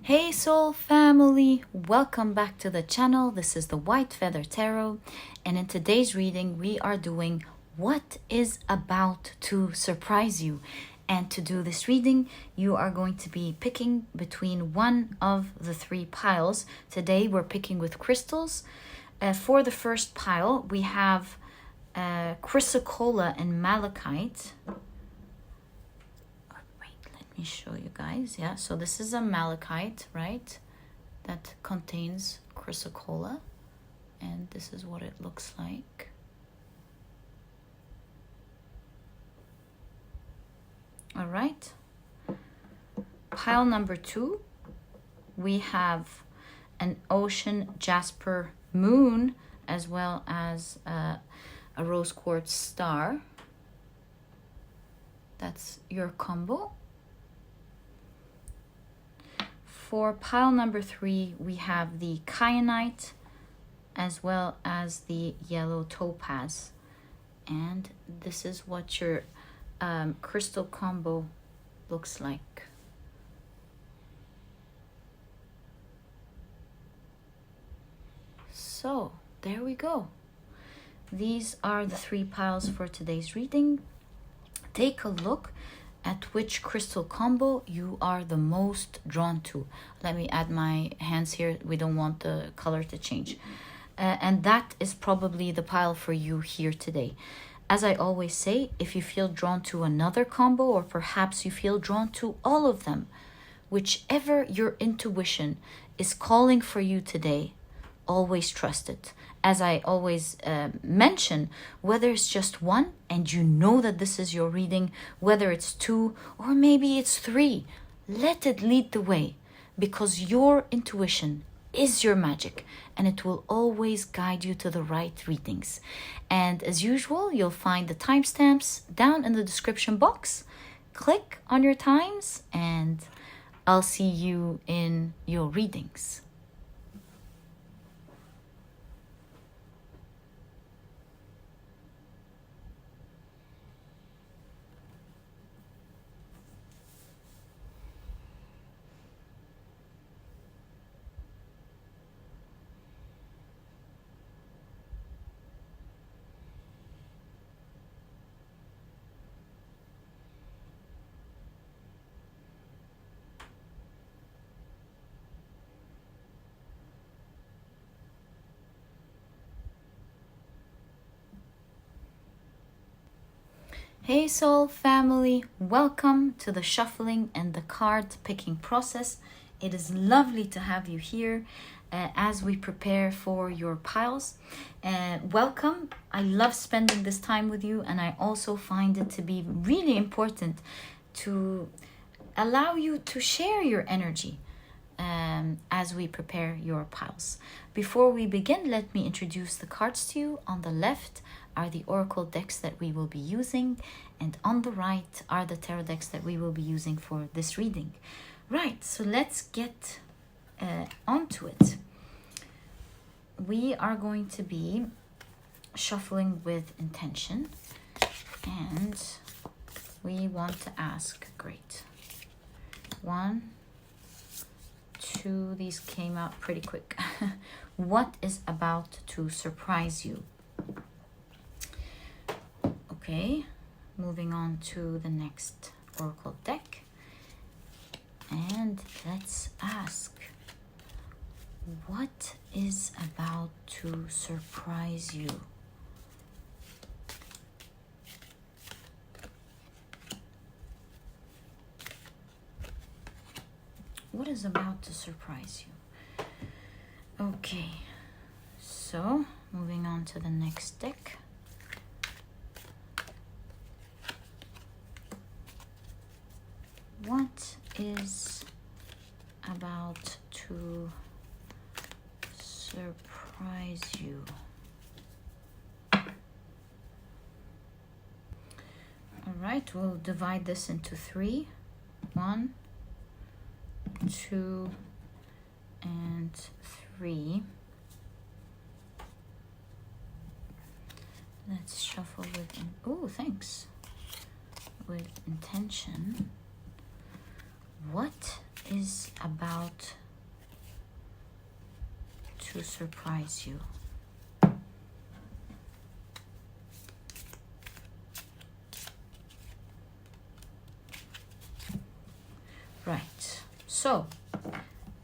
Hey soul family, welcome back to the channel. This is the White Feather Tarot, and in today's reading we are doing what is about to surprise you. And to do this reading you are going to be picking between one of the three piles. Today we're picking with crystals. For the first pile we have Chrycicola and Malachite. Show you guys. Yeah, so this is a malachite, right, that contains chrysocolla, and this is what it looks like. All right, pile number 2 we have an ocean jasper moon as well as a rose quartz star. That's your combo. For pile number 3, we have the Cyanite as well as the yellow Topaz. And this is what your crystal combo looks like. So, there we go. These are the 3 piles for today's reading. Take a look at which crystal combo you are the most drawn to. Let me add my hands here. We don't want the color to change. And that is probably the pile for you here today. As I always say, if you feel drawn to another combo, or perhaps you feel drawn to all of them, whichever your intuition is calling for you today, always trust it. As I always mention, whether it's just one and you know that this is your reading, whether it's 2 or maybe it's 3, let it lead the way, because your intuition is your magic and it will always guide you to the right readings. And as usual, you'll find the timestamps down in the description box. Click on your times and I'll see you in your readings. Hey soul family, welcome to the shuffling and the card picking process. It is lovely to have you here as we prepare for your piles. Welcome. I love spending this time with you, and I also find it to be really important to allow you to share your energy as we prepare your piles. Before we begin, let me introduce the cards to you. On the left are the oracle decks that we will be using, and on the right are the tarot decks that we will be using for this reading. Right, so let's get onto it. We are going to be shuffling with intention, and we want to ask, great, 1, 2, these came out pretty quick. What is about to surprise you? Okay, moving on to the next oracle deck. And let's ask, what is about to surprise you? What is about to surprise you? Okay, so moving on to the next deck. What is about to surprise you? All right, we'll divide this into 3. 1, 2, and 3. Let's shuffle with, thanks. With intention. What is about to surprise you? Right, so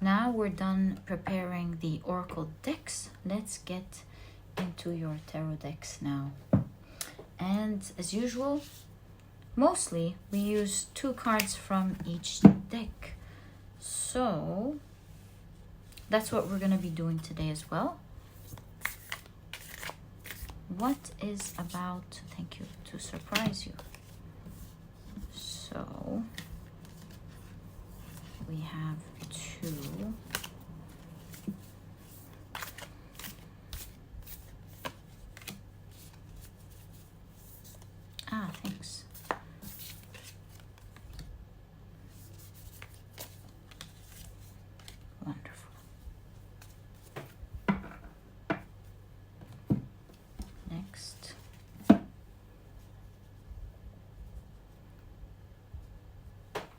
now we're done preparing the oracle decks. Let's get into your tarot decks now. And as usual, mostly we use 2 cards from each deck. So that's what we're going to be doing today as well. What is about, thank you, to surprise you? So we have 2. Ah, thanks. Wonderful. Next.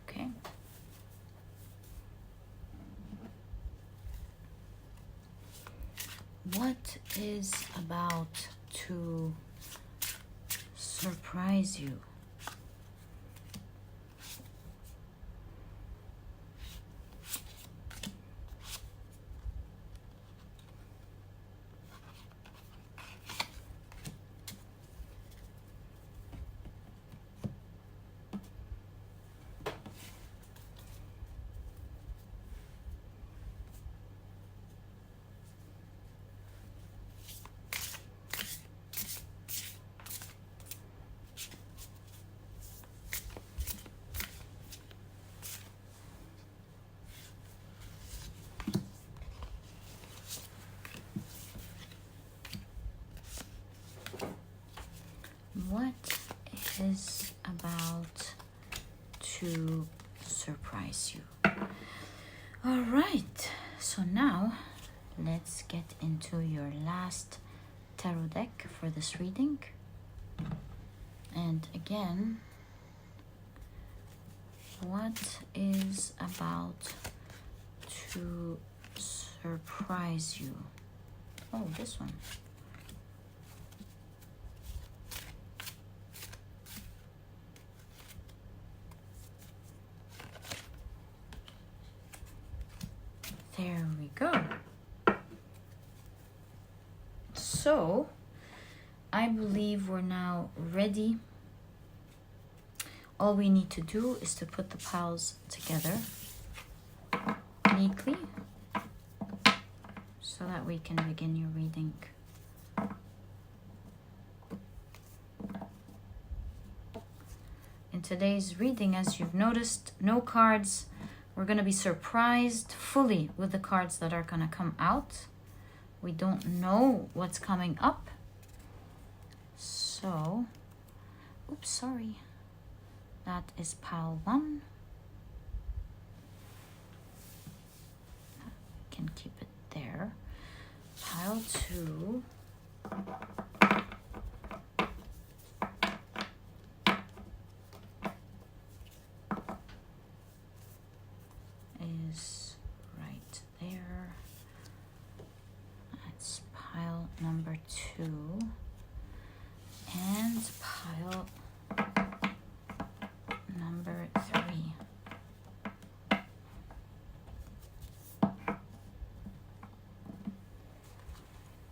Okay. What is about to surprise you? What is about to surprise you? All right, so now let's get into your last tarot deck for this reading. And again, what is about to surprise you? Oh, this one. There we go. So, I believe we're now ready. All we need to do is to put the piles together neatly so that we can begin your reading. In today's reading, as you've noticed, no cards. We're going to be surprised fully with the cards that are going to come out. We don't know what's coming up. So, oops, sorry. That is pile 1. We can keep it there. Pile 2. Is right there. That's pile number 2 and pile number 3.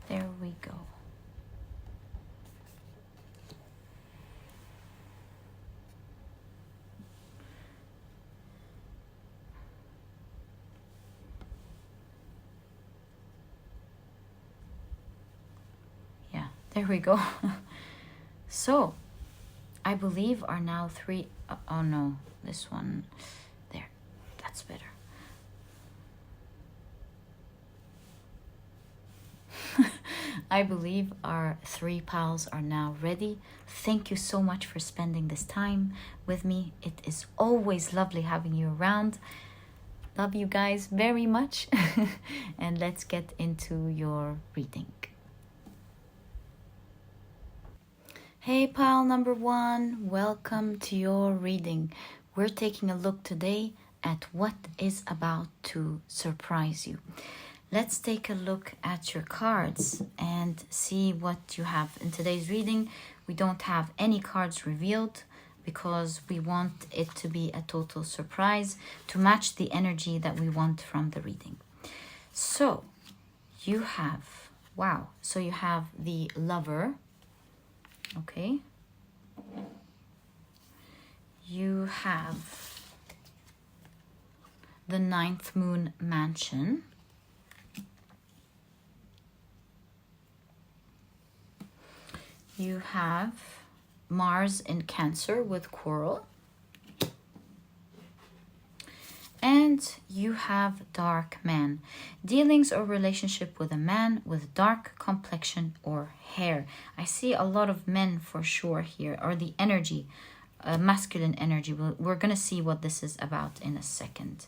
There we go. There we go. So, I believe are now 3. Oh no, this one. There. That's better. I believe our 3 piles are now ready. Thank you so much for spending this time with me. It is always lovely having you around. Love you guys very much. And let's get into your reading. Hey pile number 1, welcome to your reading. We're taking a look today at what is about to surprise you. let's take a look at your cards and see what you have. In today's reading, we don't have any cards revealed because we want it to be a total surprise to match the energy that we want from the reading. So you have, wow, so you have the Lover, okay? You have the 9th Moon Mansion. You have Mars in Cancer with Coral. And you have Dark Man. Dealings or relationship with a man with dark complexion or hair. I see a lot of men for sure here, or the energy, masculine energy. We're going to see what this is about in a second.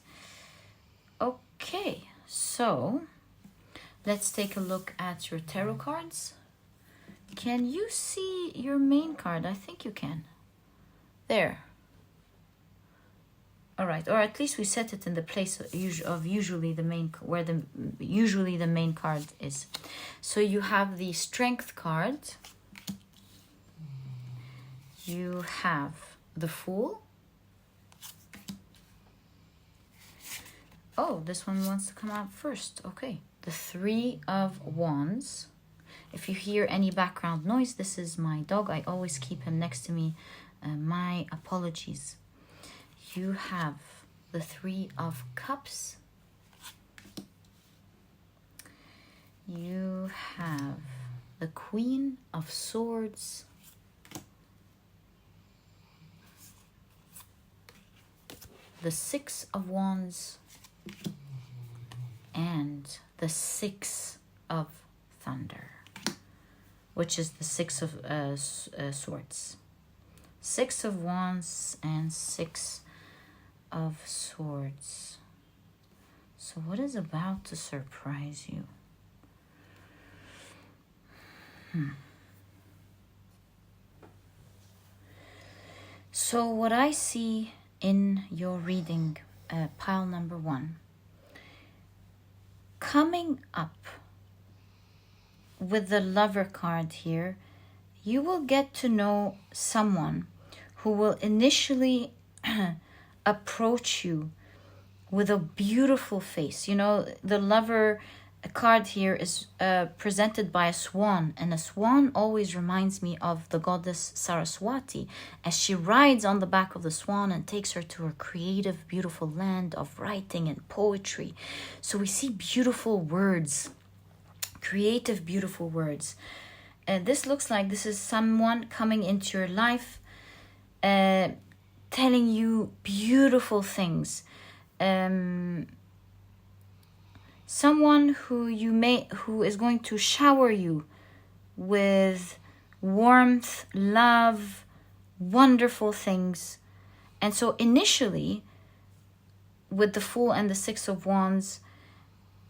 Okay, so let's take a look at your tarot cards. Can you see your main card? I think you can. There. All right, or at least we set it in the place of usually the main, where usually the main card is. So you have the Strength card. You have the Fool. Oh, this one wants to come out first. Okay, the 3 of Wands. If you hear any background noise, this is my dog. I always keep him next to me. My apologies. You have the 3 of Cups. You have the Queen of Swords. The 6 of Wands. And the 6 of Thunder, which is the 6 of Swords. 6 of Wands and 6 of Swords. So what is about to surprise you? So what I see in your reading, pile number 1, coming up with the Lover card here, you will get to know someone who will initially approach you with a beautiful face. You know, the Lover card here is presented by a swan, and a swan always reminds me of the goddess Saraswati, as she rides on the back of the swan and takes her to her creative, beautiful land of writing and poetry. So we see beautiful words, creative, beautiful words. This looks like this is someone coming into your life, telling you beautiful things. Someone who is going to shower you with warmth, love, wonderful things. And so initially, with the Fool and the 6 of Wands,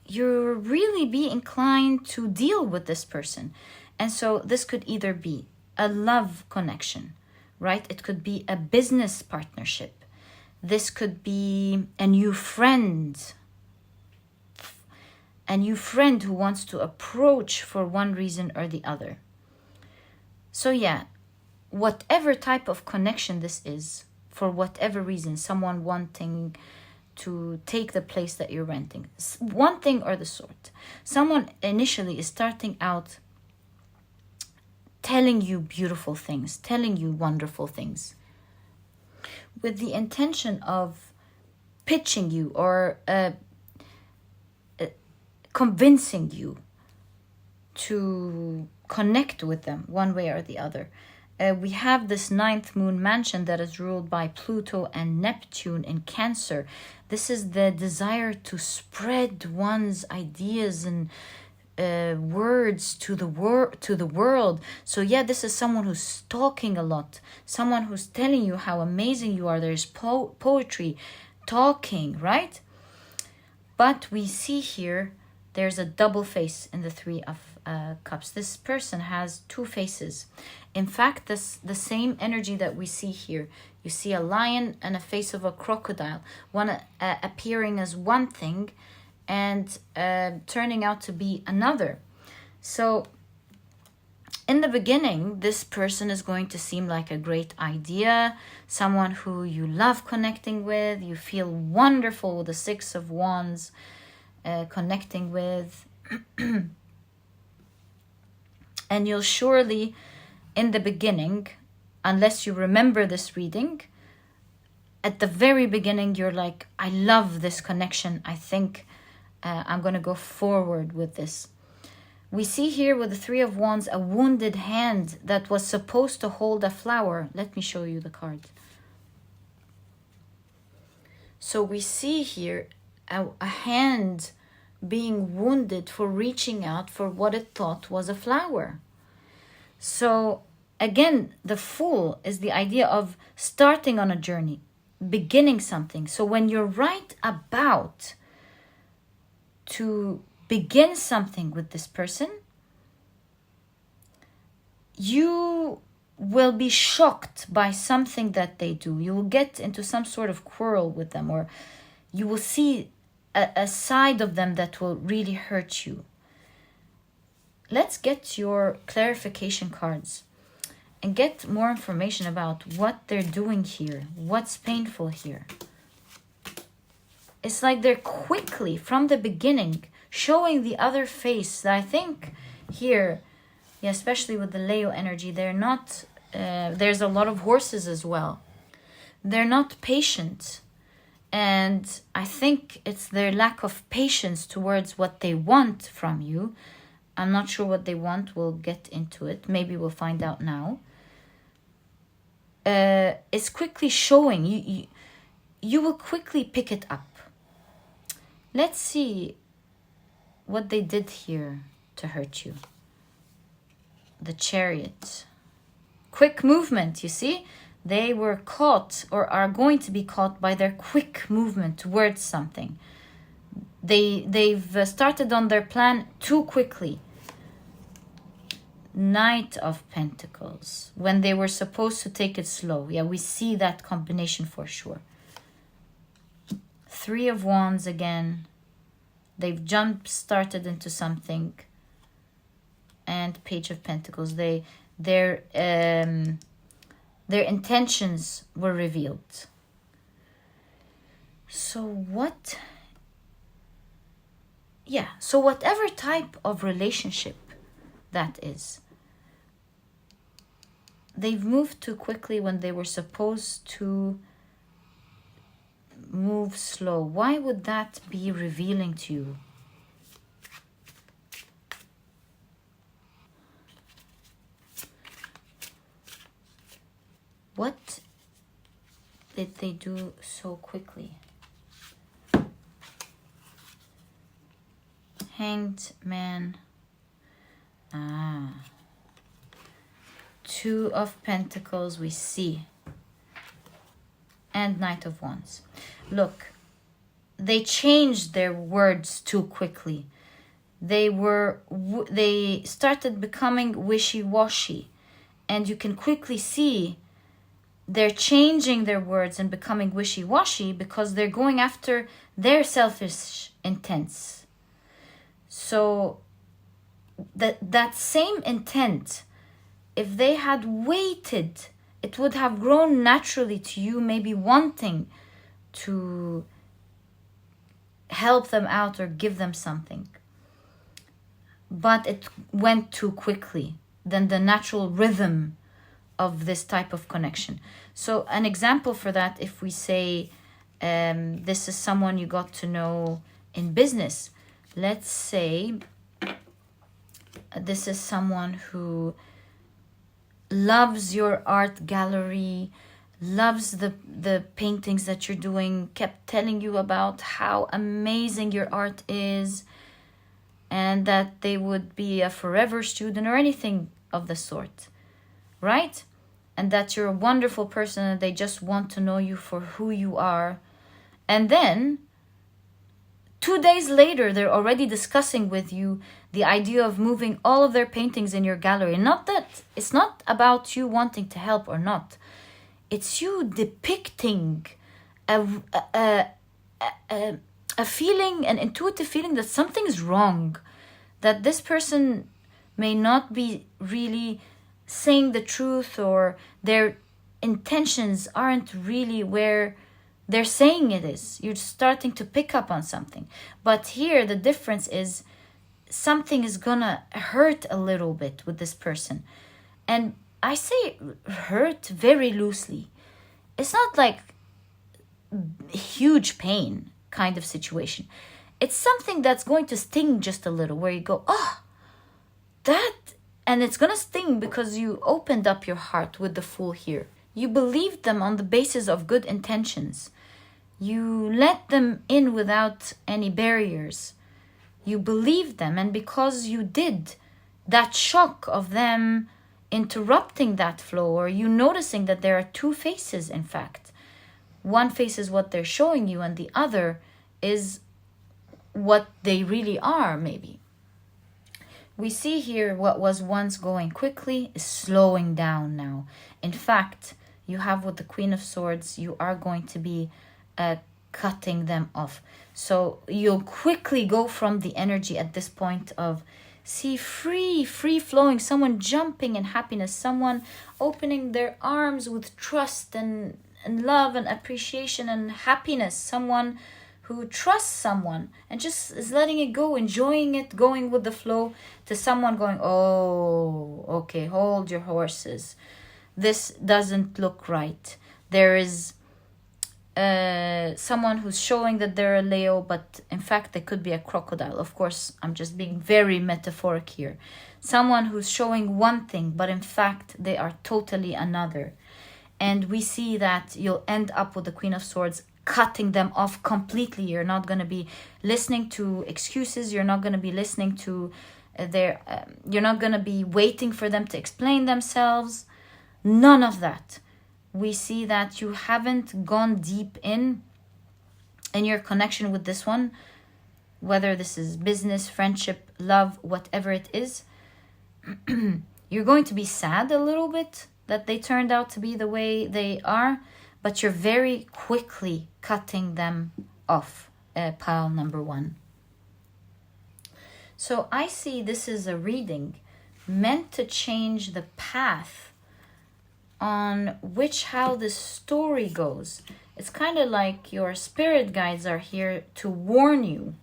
you'll really be inclined to deal with this person. And so this could either be a love connection, right? It could be a business partnership. This could be a new friend who wants to approach for one reason or the other. So yeah, whatever type of connection this is, for whatever reason, someone wanting to take the place that you're renting, one thing or the sort. Someone initially is starting out telling you beautiful things, telling you wonderful things, with the intention of pitching you or convincing you to connect with them one way or the other. We have this 9th Moon Mansion that is ruled by Pluto and Neptune in Cancer. This is the desire to spread one's ideas and words to the world. So yeah, this is someone who's talking a lot, someone who's telling you how amazing you are. There's poetry, talking, right? But we see here there's a double face in the 3 of Cups. This person has 2 faces. In fact, the same energy that we see here. You see a lion and a face of a crocodile. One appearing as one thing, and turning out to be another. So in the beginning, this person is going to seem like a great idea, someone who you love connecting with, you feel wonderful with the Six of Wands connecting with. And you'll surely, in the beginning, unless you remember this reading, at the very beginning, you're like, I love this connection. I think I'm going to go forward with this. We see here with the Three of Wands a wounded hand that was supposed to hold a flower. Let me show you the card. So we see here a hand being wounded for reaching out for what it thought was a flower. So again, the Fool is the idea of starting on a journey, beginning something. So when you're right about to begin something with this person, you will be shocked by something that they do. You will get into some sort of quarrel with them, or you will see a side of them that will really hurt you. Let's get your clarification cards and get more information about what they're doing here, what's painful here. It's like they're quickly, from the beginning, showing the other face. I think here, yeah, especially with the Leo energy, they're not, there's a lot of horses as well. They're not patient. And I think it's their lack of patience towards what they want from you. I'm not sure what they want. We'll get into it. Maybe we'll find out now. It's quickly showing. You will quickly pick it up. Let's see what they did here to hurt you. The Chariot. Quick movement, you see? They were caught or are going to be caught by their quick movement towards something. They've started on their plan too quickly. Knight of Pentacles. When they were supposed to take it slow. Yeah, we see that combination for sure. Three of Wands again. They've jump-started into something. And Page of Pentacles. Their intentions were revealed. So what? Yeah, so whatever type of relationship that is, they've moved too quickly when they were supposed to move slow. Why would that be revealing to you? What did they do so quickly? Hanged Man. Two of Pentacles we see. And Knight of Wands. Look, they changed their words too quickly. They started becoming wishy-washy. And you can quickly see they're changing their words and becoming wishy-washy because they're going after their selfish intents. So that same intent, if they had waited, it would have grown naturally to you, maybe wanting to help them out or give them something. But it went too quickly than the natural rhythm of this type of connection. So an example for that, if we say this is someone you got to know in business. Let's say this is someone who loves your art gallery, loves the paintings that you're doing, kept telling you about how amazing your art is, and that they would be a forever student or anything of the sort, right? And that you're a wonderful person and they just want to know you for who you are. And then 2 days later, they're already discussing with you the idea of moving all of their paintings in your gallery. Not that it's not about you wanting to help or not. It's you depicting a a feeling, an intuitive feeling that something's wrong, that this person may not be really saying the truth, or their intentions aren't really where they're saying it is. You're starting to pick up on something. But here the difference is something is gonna hurt a little bit with this person. And I say hurt very loosely. It's not like huge pain kind of situation. It's something that's going to sting just a little, where you go, oh, that, and it's gonna sting because you opened up your heart with the Fool here. You believed them on the basis of good intentions. You let them in without any barriers. You believed them, and because you did, that shock of them interrupting that flow, or you noticing that there are two faces, in fact. One face is what they're showing you, and the other is what they really are, maybe. We see here what was once going quickly is slowing down now. In fact, you have with the Queen of Swords, you are going to be cutting them off. So you'll quickly go from the energy at this point of, see, free flowing, someone jumping in happiness, someone opening their arms with trust and love and appreciation and happiness, someone who trusts someone and just is letting it go, enjoying it, going with the flow, to someone going, oh, okay, hold your horses. This doesn't look right. There is someone who's showing that they're a Leo, but in fact they could be a crocodile. Of course, I'm just being very metaphoric here. Someone who's showing one thing, but in fact they are totally another. And we see that you'll end up with the Queen of Swords cutting them off completely. You're not going to be listening to excuses. You're not going to be listening to you're not going to be waiting for them to explain themselves. None of that. We see that you haven't gone deep in your connection with this one, whether this is business, friendship, love, whatever it is. You're going to be sad a little bit that they turned out to be the way they are, but you're very quickly cutting them off, pile number 1. So I see this is a reading meant to change the path on how this story goes. It's kind of like your spirit guides are here to warn you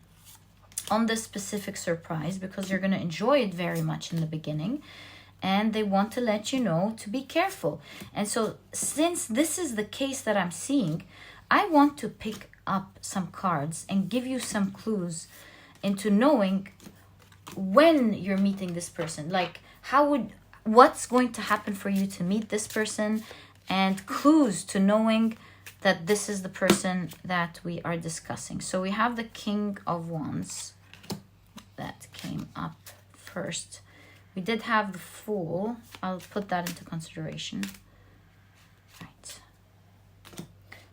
on this specific surprise, because you're going to enjoy it very much in the beginning, and they want to let you know to be careful. And so since this is the case that I'm seeing, I want to pick up some cards and give you some clues into knowing when you're meeting this person. Like what's going to happen for you to meet this person, and clues to knowing that this is the person that we are discussing. So we have the King of Wands that came up first. We did have the Fool. I'll put that into consideration. Right.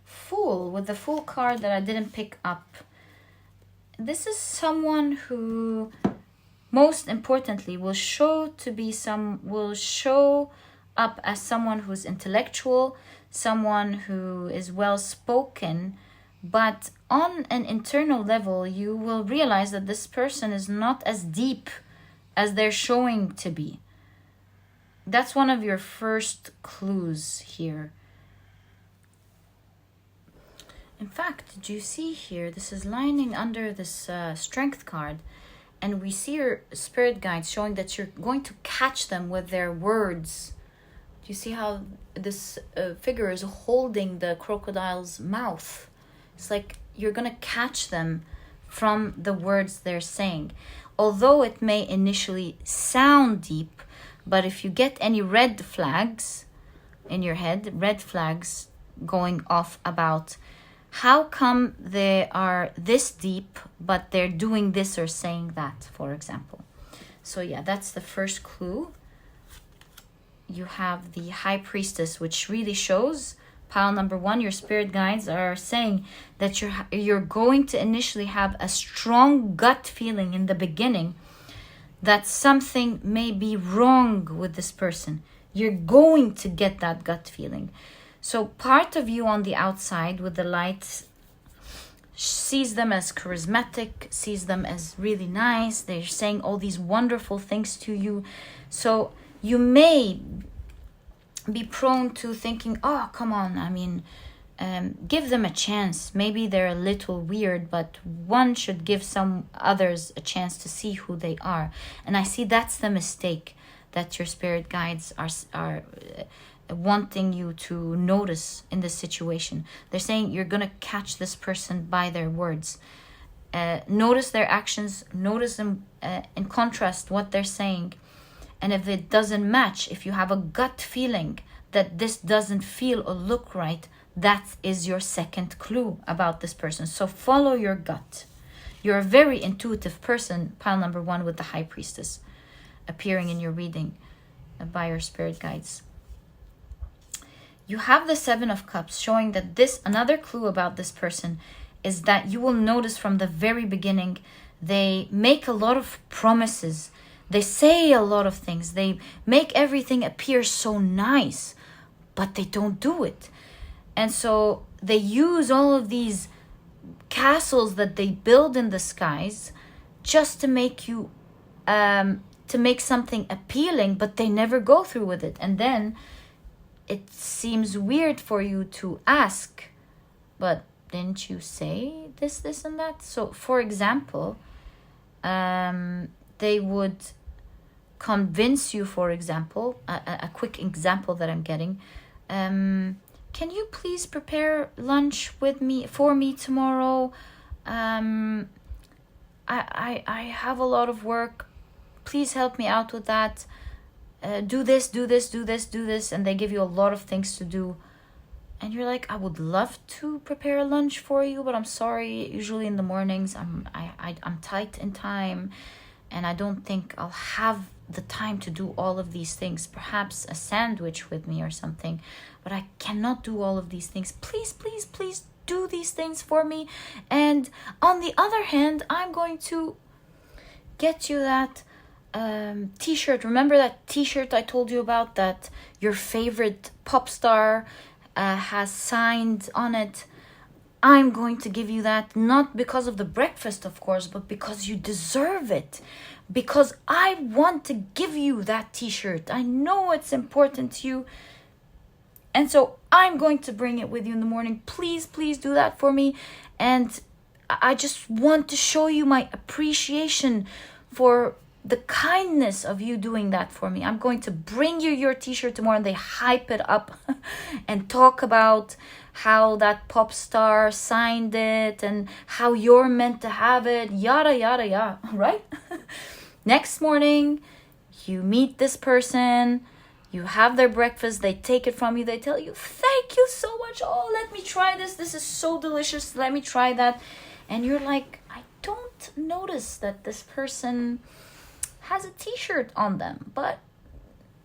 Fool, with the Fool card that I didn't pick up. This is someone who, most importantly, will show up as someone who's intellectual, someone who is well spoken, but on an internal level you will realize that this person is not as deep as they're showing to be. That's one of your first clues here. In fact, did you see here, this is lining under this strength card, and we see your spirit guides showing that you're going to catch them with their words. Do you see how this figure is holding the crocodile's mouth? It's like you're going to catch them from the words they're saying. Although it may initially sound deep, but if you get any red flags in your head, red flags going off about how come they are this deep, but they're doing this or saying that, for example. So yeah, that's the first clue. You have the High Priestess, which really shows, pile number 1, your spirit guides are saying that you're going to initially have a strong gut feeling in the beginning that something may be wrong with this person. You're going to get that gut feeling. So part of you on the outside with the light sees them as charismatic, sees them as really nice. They're saying all these wonderful things to you. So you may be prone to thinking, oh, come on, I mean, give them a chance. Maybe they're a little weird, but one should give some others a chance to see who they are. And I see that's the mistake that your spirit guides are wanting you to notice in this situation. They're saying you're going to catch this person by their words. Notice their actions, notice them in contrast what they're saying. And if it doesn't match, if you have a gut feeling that this doesn't feel or look right, that is your second clue about this person. So follow your gut. You're a very intuitive person, pile number 1 with the High Priestess appearing in your reading by your spirit guides. You have the 7 of Cups showing that another clue about this person is that you will notice from the very beginning, they make a lot of promises. They say a lot of things. They make everything appear so nice, but they don't do it. And so they use all of these castles that they build in the skies just to make you, to make something appealing, but they never go through with it. And then it seems weird for you to ask, but didn't you say this, and that? So, for example, they would convince you, for example, a quick example that I'm getting, can you please prepare lunch for me tomorrow? I have a lot of work. Please help me out with that. Do this, and they give you a lot of things to do. And you're like, I would love to prepare a lunch for you, but I'm sorry. Usually in the mornings, I'm tight in time, and I don't think I'll have the time to do all of these things. Perhaps a sandwich with me or something, but I cannot do all of these things. Please do these things for me. And on the other hand, I'm going to get you that t-shirt. Remember that t-shirt I told you about that your favorite pop star has signed on it? I'm going to give you that, not because of the breakfast, of course, but because you deserve it. Because I want to give you that t-shirt. I know it's important to you. And so I'm going to bring it with you in the morning. Please do that for me. And I just want to show you my appreciation for the kindness of you doing that for me. I'm going to bring you your t-shirt tomorrow. And they hype it up and talk about how that pop star signed it and how you're meant to have it, yada yada, right? Next morning, you meet this person, you have their breakfast, they take it from you, they tell you, thank you so much, oh, let me try this is so delicious, let me try that. And you're like, I don't notice that this person has a t-shirt on them, but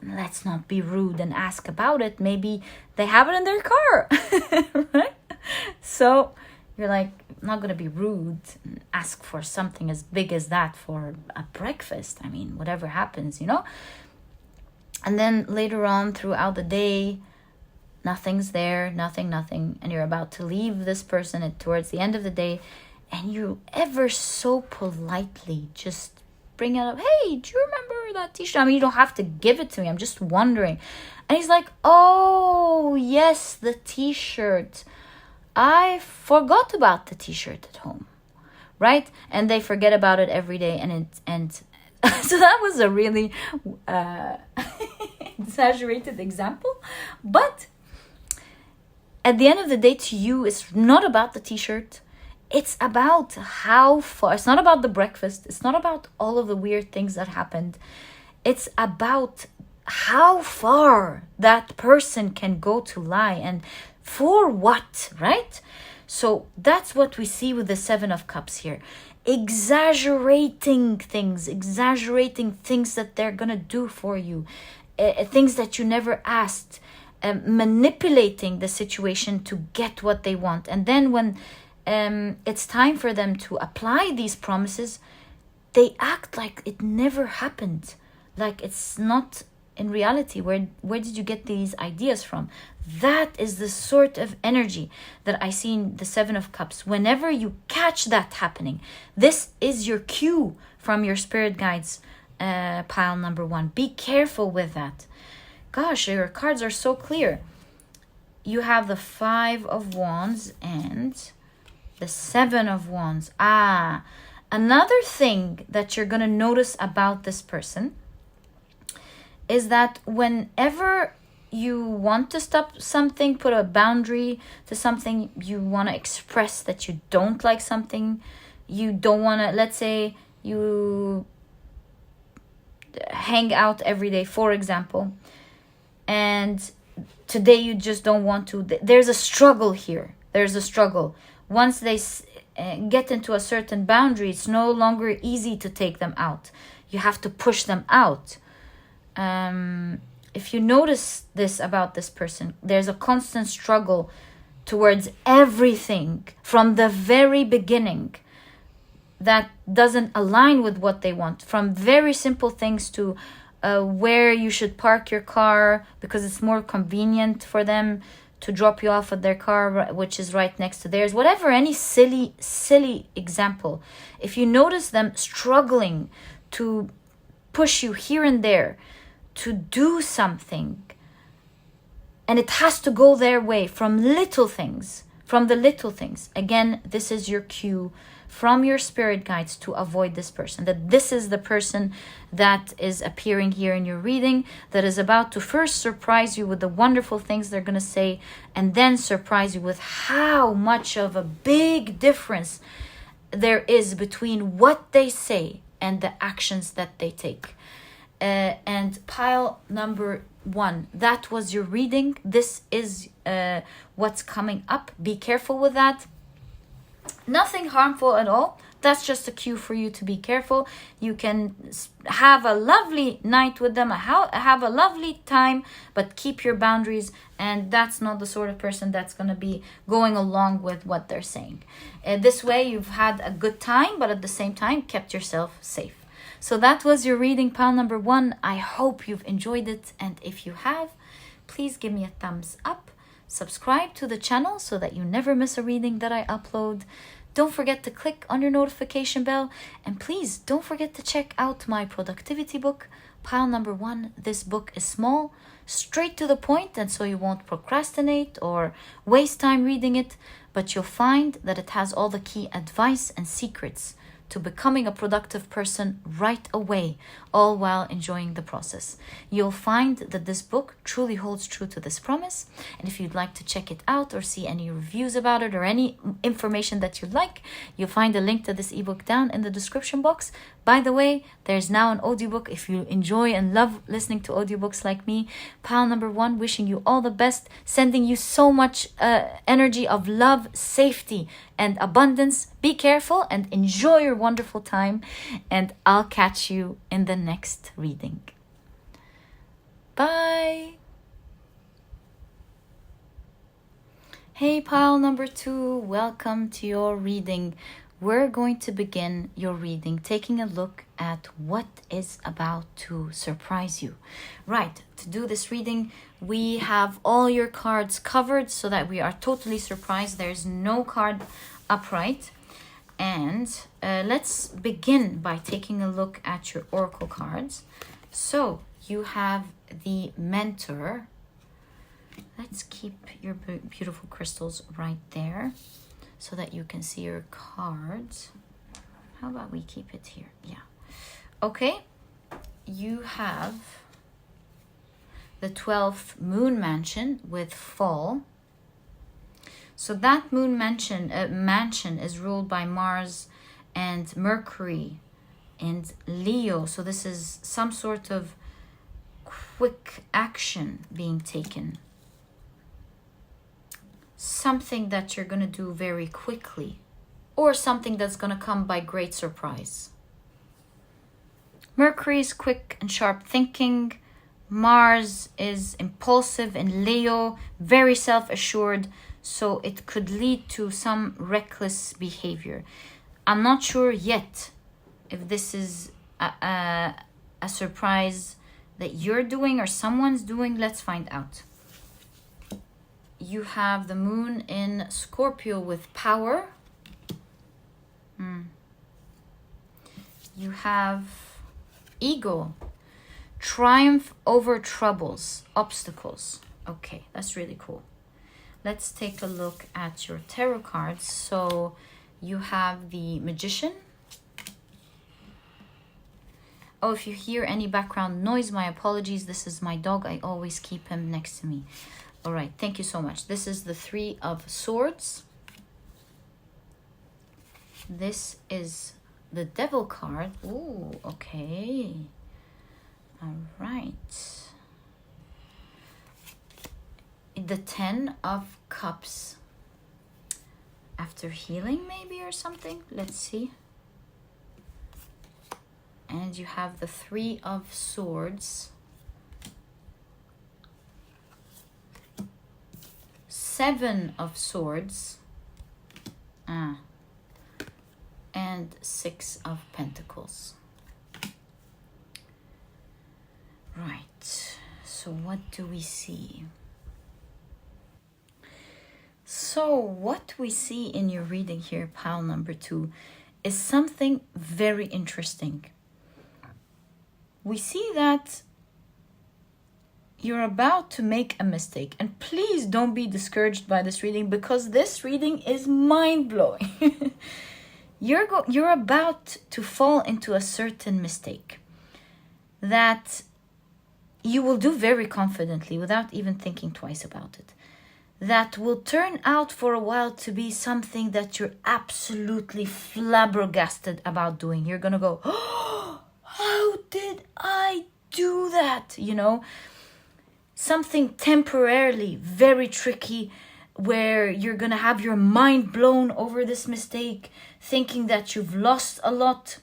let's not be rude and ask about it. Maybe they have it in their car, right? So you're like, I'm not going to be rude and ask for something as big as that for a breakfast. I mean, whatever happens, And then later on throughout the day, nothing's there, nothing. And you're about to leave this person towards the end of the day. And you ever so politely just bring it up. Hey, do you remember that t-shirt? I mean, you don't have to give it to me. I'm just wondering. And he's like, oh, yes, the t-shirt. I forgot about the t-shirt at home, right? And they forget about it every day. And so that was a really exaggerated example. But at the end of the day, to you, it's not about the t-shirt. It's about how far. It's not about the breakfast. It's not about all of the weird things that happened. It's about how far that person can go to lie and for what, right? So that's what we see with the 7 of Cups here. Exaggerating things that they're going to do for you. Things that you never asked. Manipulating the situation to get what they want. And then when it's time for them to apply these promises, they act like it never happened. Like it's not in reality? Where did you get these ideas from? That is the sort of energy that I see in the Seven of Cups. Whenever you catch that happening, this is your cue from your spirit guides, pile number 1. Be careful with that. Gosh, your cards are so clear. You have the 5 of Wands and the 7 of Wands. Another thing that you're going to notice about this person is that whenever you want to stop something, put a boundary to something, you want to express that you don't like something, you don't want to, let's say you hang out every day, for example, and today you just don't want to. There's a struggle here. There's a struggle. Once they get into a certain boundary, it's no longer easy to take them out. You have to push them out. If you notice this about this person, there's a constant struggle towards everything from the very beginning that doesn't align with what they want. From very simple things to where you should park your car because it's more convenient for them to drop you off at their car, which is right next to theirs. Whatever, any silly example. If you notice them struggling to push you here and there to do something, and it has to go their way from the little things. Again, this is your cue from your spirit guides to avoid this person. That this is the person that is appearing here in your reading, that is about to first surprise you with the wonderful things they're going to say, and then surprise you with how much of a big difference there is between what they say and the actions that they take. And pile number 1, that was your reading. This is what's coming up. Be careful with that. Nothing harmful at all. That's just a cue for you to be careful. You can have a lovely night with them, have a lovely time, but keep your boundaries. And that's not the sort of person that's going to be going along with what they're saying. This way, you've had a good time, but at the same time, kept yourself safe. So that was your reading, pile number 1. I hope you've enjoyed it. And if you have, please give me a thumbs up. Subscribe to the channel so that you never miss a reading that I upload. Don't forget to click on your notification bell. And please don't forget to check out my productivity book, pile number 1. This book is small, straight to the point, and so you won't procrastinate or waste time reading it. But you'll find that it has all the key advice and secrets to becoming a productive person right away, all while enjoying the process. You'll find that this book truly holds true to this promise. And if you'd like to check it out or see any reviews about it or any information that you'd like, you'll find a link to this ebook down in the description box. By the way, there's now an audiobook if you enjoy and love listening to audiobooks like me. Pile number 1, wishing you all the best, sending you so much energy of love, safety, and abundance. Be careful and enjoy your wonderful time. And I'll catch you in the next reading. Bye. Hey, pile number 2, welcome to your reading. We're going to begin your reading taking a look at what is about to surprise you. Right, to do this reading, we have all your cards covered so that we are totally surprised. There's no card upright. And let's begin by taking a look at your oracle cards. So you have the Mentor. Let's keep your beautiful crystals right there so that you can see your cards. How about we keep it here? Yeah. Okay. You have the 12th Moon Mansion with Fall. So that Moon Mansion is ruled by Mars and Mercury and Leo. So this is some sort of quick action being taken. Something that you're going to do very quickly, or something that's going to come by great surprise. Mercury is quick and sharp thinking. Mars is impulsive and Leo, very self-assured. So it could lead to some reckless behavior. I'm not sure yet if this is a surprise that you're doing or someone's doing. Let's find out. You have the moon in Scorpio with power. You have ego, triumph over troubles, obstacles. Okay, that's really cool. Let's take a look at your tarot cards. So you have the Magician. Oh, if you hear any background noise, my apologies. This is my dog. I always keep him next to me. All right, thank you so much. This is the Three of Swords. This is the Devil card. Ooh, okay. All right. The Ten of Cups. After healing, maybe, or something. Let's see. And you have the Three of Swords. Seven of Swords. And Six of Pentacles. Right. So what do we see? So what we see in your reading here, pile number 2, is something very interesting. We see that you're about to make a mistake. And please don't be discouraged by this reading, because this reading is mind-blowing. You're about to fall into a certain mistake that you will do very confidently without even thinking twice about it. That will turn out for a while to be something that you're absolutely flabbergasted about doing. You're gonna go, oh, how did I do that? You know, something temporarily very tricky, where you're gonna have your mind blown over this mistake, thinking that you've lost a lot,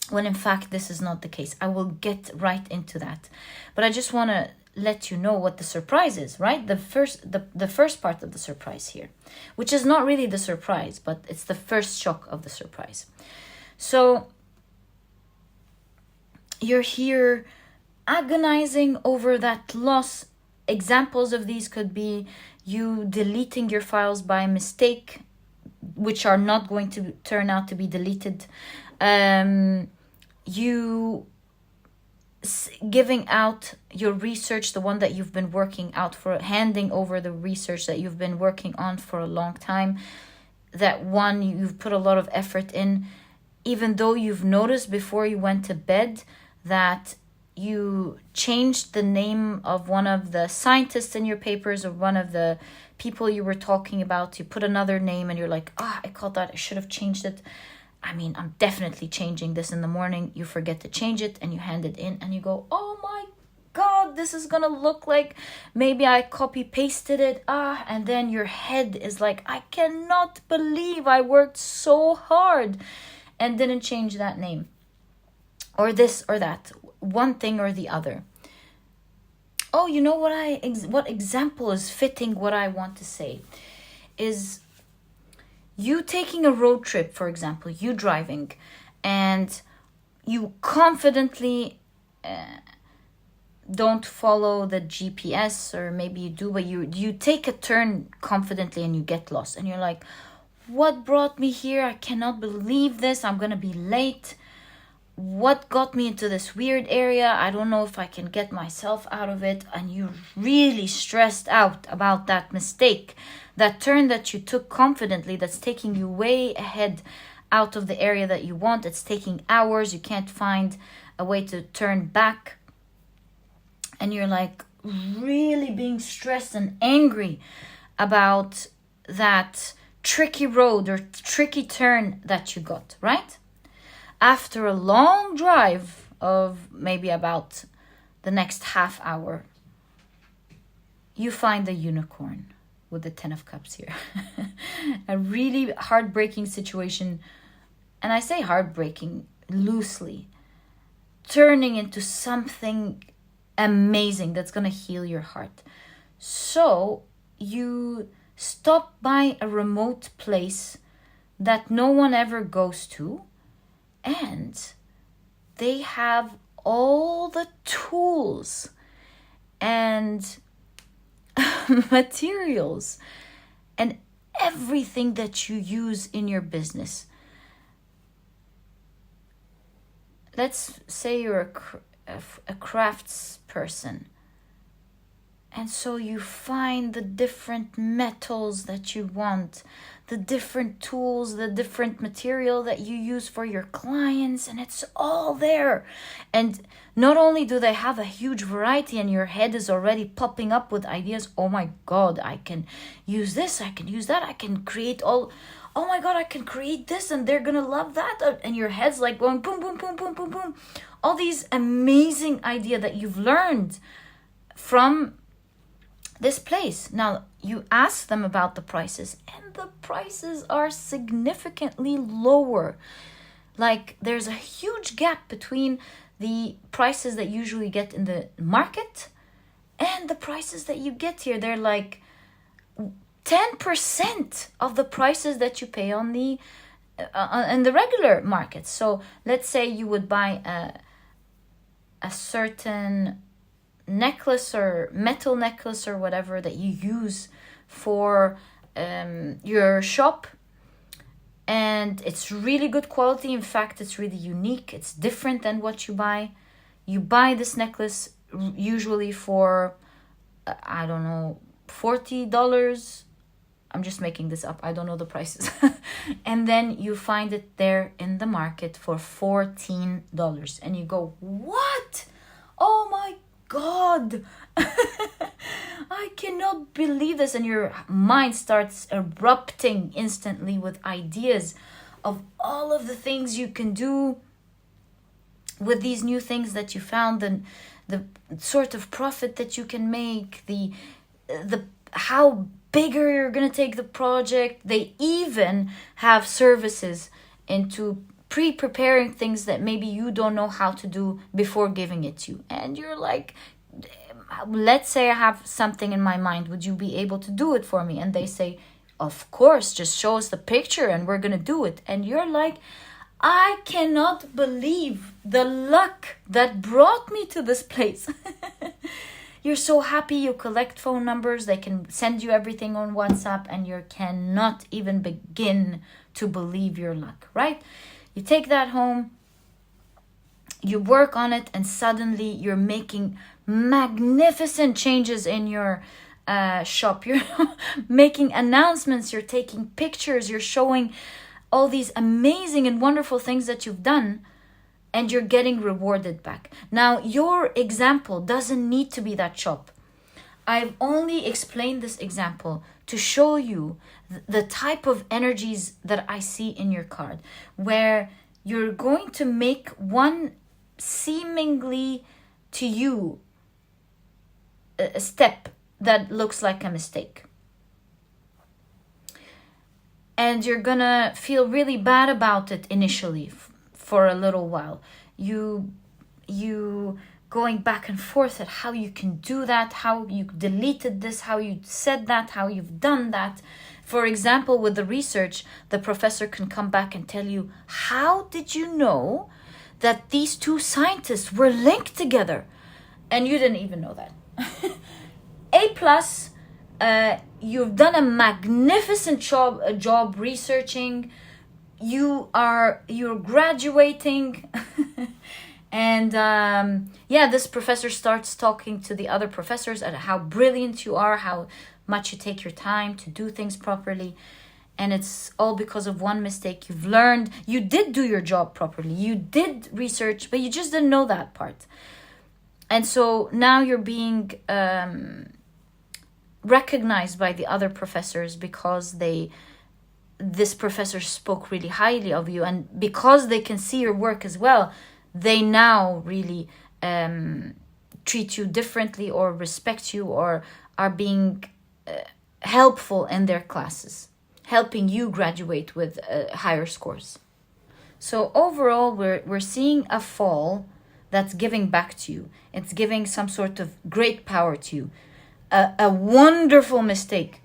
when in fact this is not the case. I will get right into that, but I just want to let you know what the surprise is, right? The first part of the surprise here, which is not really the surprise, but it's the first shock of the surprise. So you're here agonizing over that loss. Examples of these could be you deleting your files by mistake, which are not going to turn out to be deleted. You giving out your research, the one that you've been working out for, handing over the research that you've been working on for a long time, that one you've put a lot of effort in, even though you've noticed before you went to bed that you changed the name of one of the scientists in your papers, or one of the people you were talking about. You put another name and you're like, I called that, I should have changed it. I mean, I'm definitely changing this in the morning. You forget to change it and you hand it in and you go, oh my God, this is gonna look like maybe I copy pasted it. And then your head is like, I cannot believe I worked so hard and didn't change that name, or this or that, one thing or the other. Oh, you know what example is fitting what I want to say is you taking a road trip, for example, you driving, and you confidently don't follow the GPS, or maybe you do, but you take a turn confidently and you get lost. And you're like, what brought me here? I cannot believe this. I'm going to be late. What got me into this weird area? I don't know if I can get myself out of it. And you're really stressed out about that mistake, that turn that you took confidently, that's taking you way ahead out of the area that you want. It's taking hours. You can't find a way to turn back. And you're like really being stressed and angry about that tricky road or tricky turn that you got, right? After a long drive of maybe about the next half hour, you find the unicorn with the 10 of Cups here. A really heartbreaking situation. And I say heartbreaking loosely. Turning into something amazing that's going to heal your heart. So you stop by a remote place that no one ever goes to. And they have all the tools and materials and everything that you use in your business. Let's say you're a crafts person. And so you find the different metals that you want, the different tools, the different material that you use for your clients, and it's all there. And not only do they have a huge variety and your head is already popping up with ideas, oh my God, I can use this, I can use that, I can create all, oh my God, I can create this and they're gonna love that. And your head's like going boom, boom, boom, boom, boom, boom. All these amazing ideas that you've learned from this place. Now you ask them about the prices, and the prices are significantly lower. Like there's a huge gap between the prices that you usually get in the market and the prices that you get here. They're like 10% of the prices that you pay on the in the regular market. So let's say you would buy a certain necklace or metal necklace or whatever that you use for your shop, and it's really good quality. In fact, it's really unique. It's different than what you buy. You buy this necklace usually for I don't know, $40. I'm just making this up, I don't know the prices. And then you find it there in the market for $14, and you go, what? Oh my God, I cannot believe this. And your mind starts erupting instantly with ideas of all of the things you can do with these new things that you found, and the sort of profit that you can make, the how bigger you're gonna take the project. They even have services into pre-preparing things that maybe you don't know how to do before giving it to you. And you're like, let's say I have something in my mind, would you be able to do it for me? And they say, of course, just show us the picture and we're gonna do it. And you're like, I cannot believe the luck that brought me to this place. You're so happy. You collect phone numbers, they can send you everything on WhatsApp, and you cannot even begin to believe your luck, right? You take that home, you work on it, and suddenly you're making magnificent changes in your shop. You're making announcements, you're taking pictures, you're showing all these amazing and wonderful things that you've done, and you're getting rewarded back. Now, your example doesn't need to be that shop. I've only explained this example to show you the type of energies that I see in your card, where you're going to make one seemingly to you a step that looks like a mistake. And you're gonna feel really bad about it initially for a little while. You going back and forth at how you can do that, how you deleted this, how you said that, how you've done that. For example, with the research, the professor can come back and tell you, how did you know that these two scientists were linked together? And you didn't even know that. A+, you've done a magnificent job researching. You're graduating. And this professor starts talking to the other professors at how brilliant you are, how much you take your time to do things properly. And it's all because of one mistake you've learned. You did do your job properly. You did research, but you just didn't know that part. And so now you're being recognized by the other professors because this professor spoke really highly of you. And because they can see your work as well, they now really treat you differently or respect you or are being helpful in their classes, helping you graduate with higher scores. So overall, we're seeing a fall that's giving back to you. It's giving some sort of great power to you. A wonderful mistake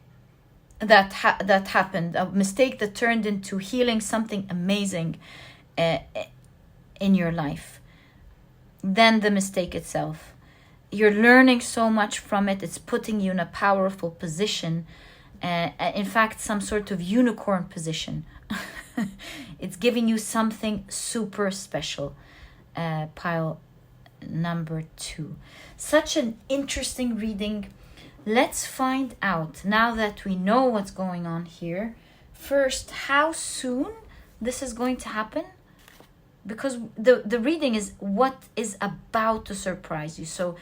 that happened, a mistake that turned into healing something amazing in your life. than the mistake itself. You're learning so much from it. It's putting you in a powerful position. In fact, some sort of unicorn position. It's giving you something super special. Pile number 2. Such an interesting reading. Let's find out, now that we know what's going on here, first, how soon this is going to happen. Because the reading is what is about to surprise you. So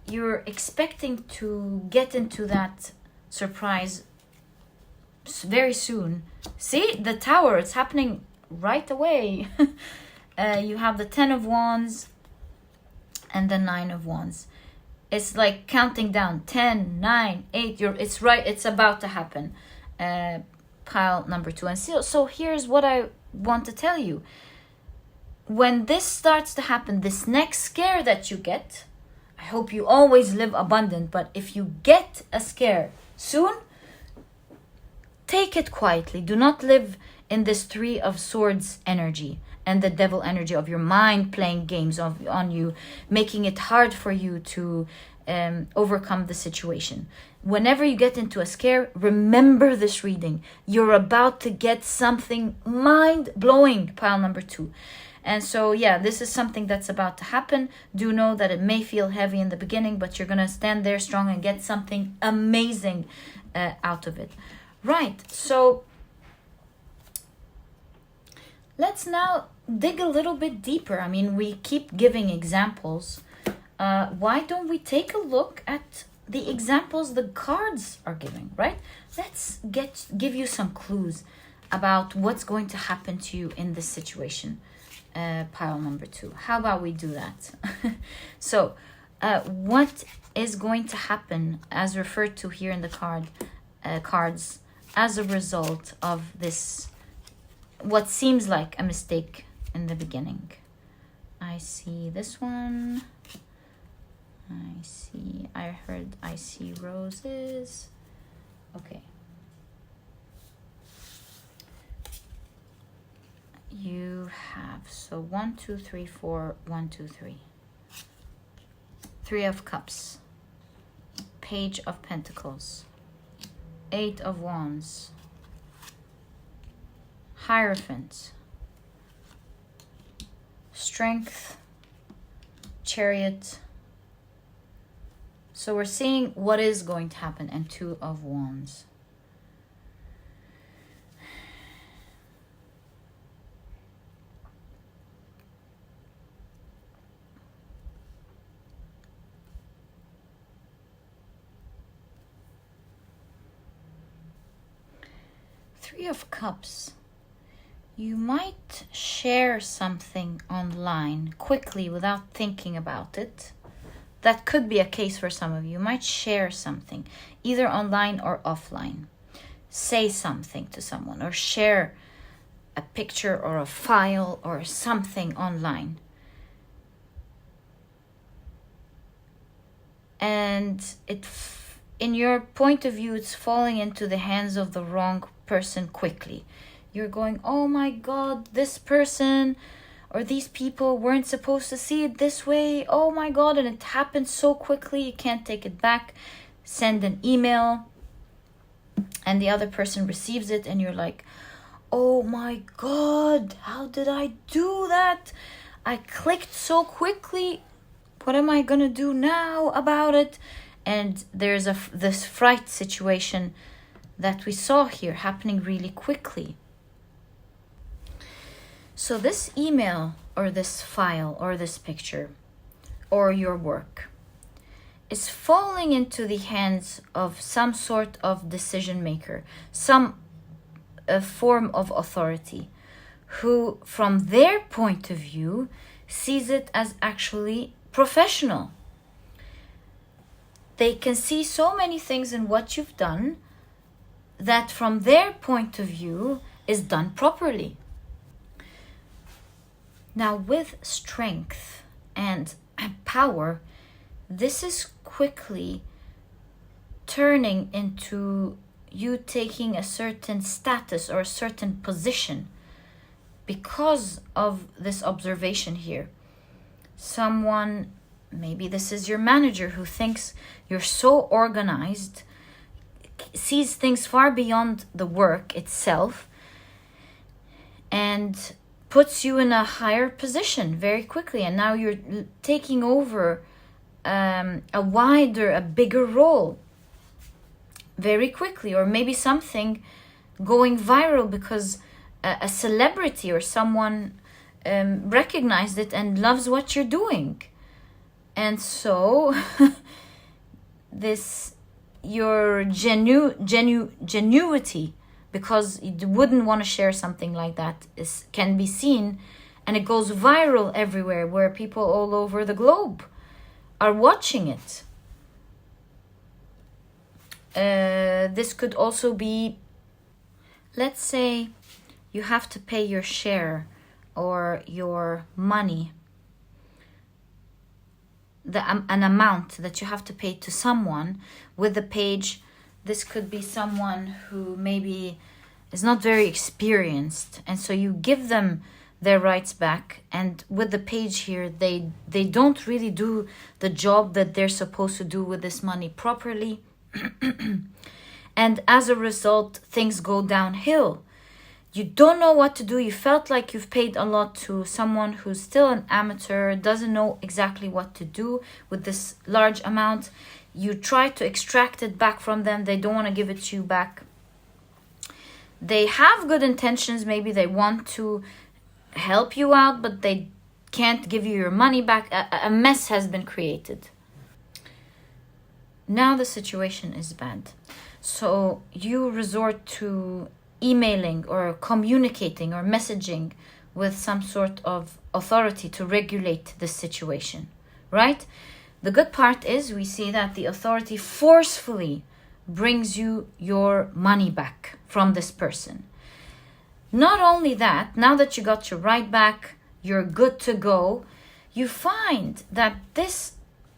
you're expecting to get into that surprise very soon. See, the Tower, it's happening right away. You have the 10 of Wands and the 9 of Wands. It's like counting down. 10, 9, 8. It's right. It's about to happen. Pile number 2. And so here's what I want to tell you. When this starts to happen, this next scare that you get, I hope you always live abundant, but if you get a scare soon, take it quietly. Do not live in this 3 of Swords energy and the devil energy of your mind playing games on you, making it hard for you to overcome the situation. Whenever you get into a scare, remember this reading. You're about to get something mind-blowing, pile number 2. And so, yeah, this is something that's about to happen. Do know that it may feel heavy in the beginning, but you're going to stand there strong and get something amazing out of it. Right, so let's now dig a little bit deeper. I mean, we keep giving examples. Why don't we take a look at the examples the cards are giving, right? Let's give you some clues about what's going to happen to you in this situation. Pile number 2. How about we do that? So, what is going to happen, as referred to here in the cards, as a result of this, what seems like a mistake in the beginning? I see this one. I see roses. Okay. You have, so 1, 2, 3, 4, 1, 2, 3. 3 of Cups. Page of Pentacles. 8 of Wands. Hierophant. Strength. Chariot. So we're seeing what is going to happen, and 2 of Wands. Three of Cups. You might share something online quickly without thinking about it. That could be a case for some of you. You might share something, either online or offline. Say something to someone or share a picture or a file or something online. And in your point of view, it's falling into the hands of the wrong person quickly. You're going, oh my God, this person or these people weren't supposed to see it this way. Oh my God, and it happened so quickly, you can't take it back. Send an email and the other person receives it and you're like, oh my God, how did I do that? I clicked so quickly. What am I gonna do now about it? And there's this fright situation that we saw here happening really quickly. So this email or this file or this picture or your work is falling into the hands of some sort of decision maker, some form of authority, who from their point of view sees it as actually professional. They can see so many things in what you've done that from their point of view is done properly. Now with strength and power, this is quickly turning into you taking a certain status or a certain position because of this observation here. someone, maybe this is your manager, who thinks you're so organized, sees things far beyond the work itself, and puts you in a higher position very quickly. And now you're taking over a bigger role very quickly. Or maybe something going viral because a celebrity or someone recognized it and loves what you're doing. And so this, your genuity, because you wouldn't want to share something like that, can be seen, and it goes viral everywhere, where people all over the globe are watching it. This could also be, let's say you have to pay your share or your money, an amount that you have to pay to someone with the page. This could be someone who maybe is not very experienced, and so you give them their rights back, and with the page here, they don't really do the job that they're supposed to do with this money properly. And as a result, things go downhill. You don't know what to do. You felt like you've paid a lot to someone who's still an amateur, doesn't know exactly what to do with this large amount. You try to extract it back from them. They don't want to give it to you back. They have good intentions. Maybe they want to help you out, but they can't give you your money back. A mess has been created. Now the situation is bad. So you resort to emailing or communicating or messaging with some sort of authority to regulate this situation, right? The good part is we see that the authority forcefully brings you your money back from this person. Not only that, now that you got your right back, you're good to go, you find that this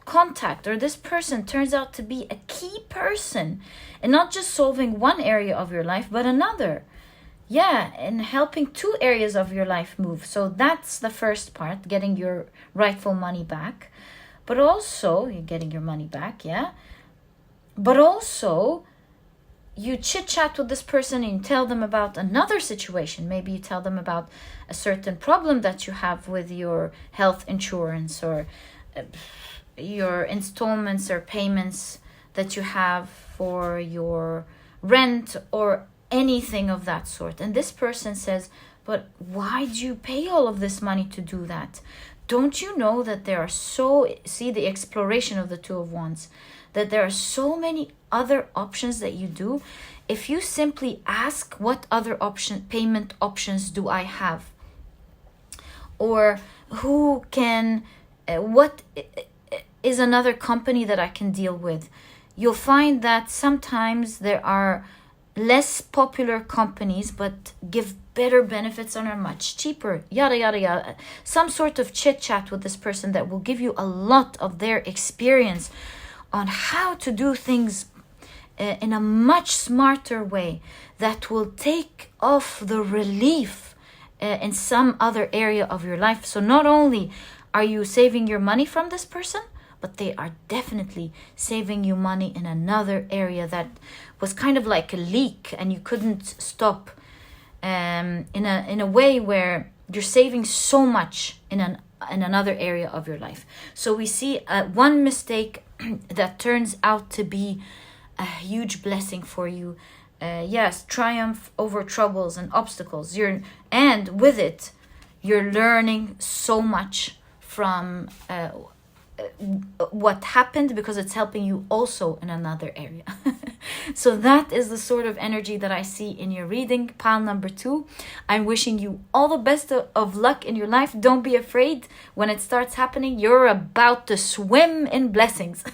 contact or this person turns out to be a key person in not just solving one area of your life, but another. Yeah, and helping two areas of your life move. So that's the first part, getting your rightful money back. But also, you're getting your money back, yeah. But also, you chit-chat with this person and you tell them about another situation. Maybe you tell them about a certain problem that you have with your health insurance, or your installments or payments that you have for your rent, or anything of that sort. And this person says, but why do you pay all of this money to do that? Don't you know that there are see the exploration of the Two of Wands, that there are so many other options that you do. If you simply ask, what other payment options do I have? Or who can, what is another company that I can deal with? You'll find that sometimes there are less popular companies but give better benefits and are much cheaper, yada yada yada. Some sort of chit chat with this person that will give you a lot of their experience on how to do things in a much smarter way, that will take off the relief in some other area of your life. So not only are you saving your money from this person, but they are definitely saving you money in another area that was kind of like a leak and you couldn't stop, in a way where you're saving so much in another area of your life. So we see one mistake that turns out to be a huge blessing for you. Yes, triumph over troubles and obstacles. And with it, you're learning so much from what happened, because it's helping you also in another area. So that is the sort of energy that I see in your reading, pile number 2. I'm wishing you all the best of luck in your life. Don't be afraid when it starts happening. You're about to swim in blessings.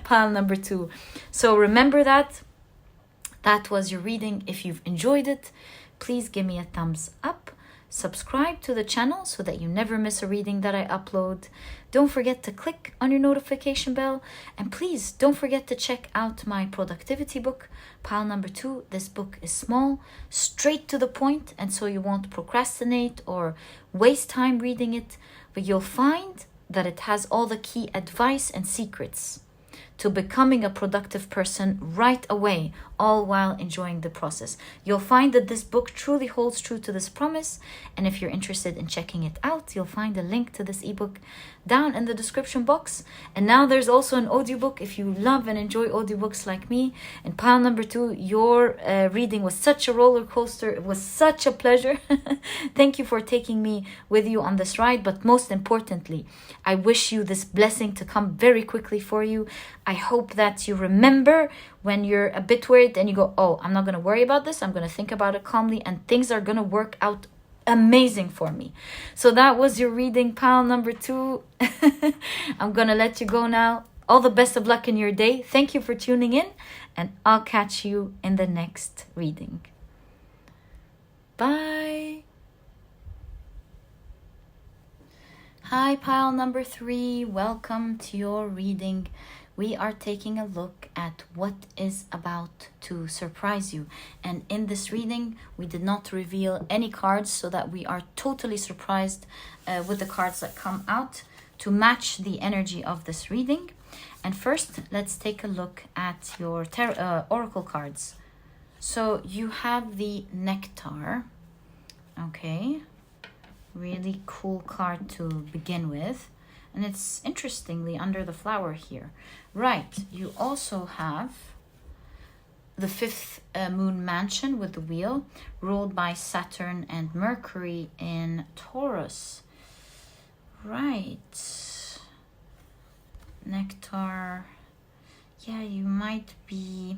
Pile number 2. So remember that. That was your reading. If you've enjoyed it, please give me a thumbs up. Subscribe to the channel so that you never miss a reading that I upload. Don't forget to click on your notification bell. And please don't forget to check out my productivity book, pile number 2. This book is small, straight to the point, and so you won't procrastinate or waste time reading it. But you'll find that it has all the key advice and secrets to becoming a productive person right away, all while enjoying the process. You'll find that this book truly holds true to this promise, and if you're interested in checking it out, you'll find a link to this ebook down in the description box. And now there's also an audiobook if you love and enjoy audiobooks like me. And pile number 2, your reading was such a roller coaster. It was such a pleasure. Thank you for taking me with you on this ride, but most importantly, I wish you this blessing to come very quickly for you. I hope that you remember when you're a bit worried and you go, oh, I'm not going to worry about this. I'm going to think about it calmly and things are going to work out amazing for me. So that was your reading, pile number 2. I'm going to let you go now. All the best of luck in your day. Thank you for tuning in, and I'll catch you in the next reading. Bye. Hi, pile number 3. Welcome to your reading. We are taking a look at what is about to surprise you. And in this reading, we did not reveal any cards so that we are totally surprised with the cards that come out to match the energy of this reading. And first, let's take a look at your oracle cards. So you have the Nectar. Okay. Really cool card to begin with. And it's interestingly under the flower here. Right, you also have the 5th moon mansion with the wheel, ruled by Saturn and Mercury in Taurus. Right. Nectar. Yeah, you might be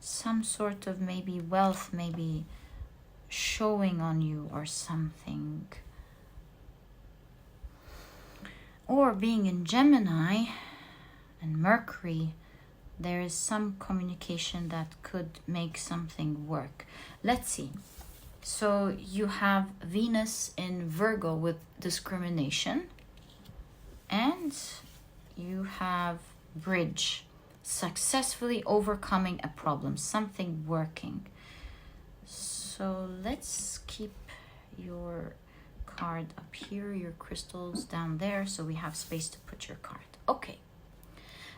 some sort of maybe wealth, maybe showing on you or something. Or being in Gemini and Mercury, there is some communication that could make something work. Let's see. So you have Venus in Virgo with discrimination. And you have Bridge, successfully overcoming a problem, something working. So let's keep your card up here, your crystals down there, so we have space to put your card. Okay,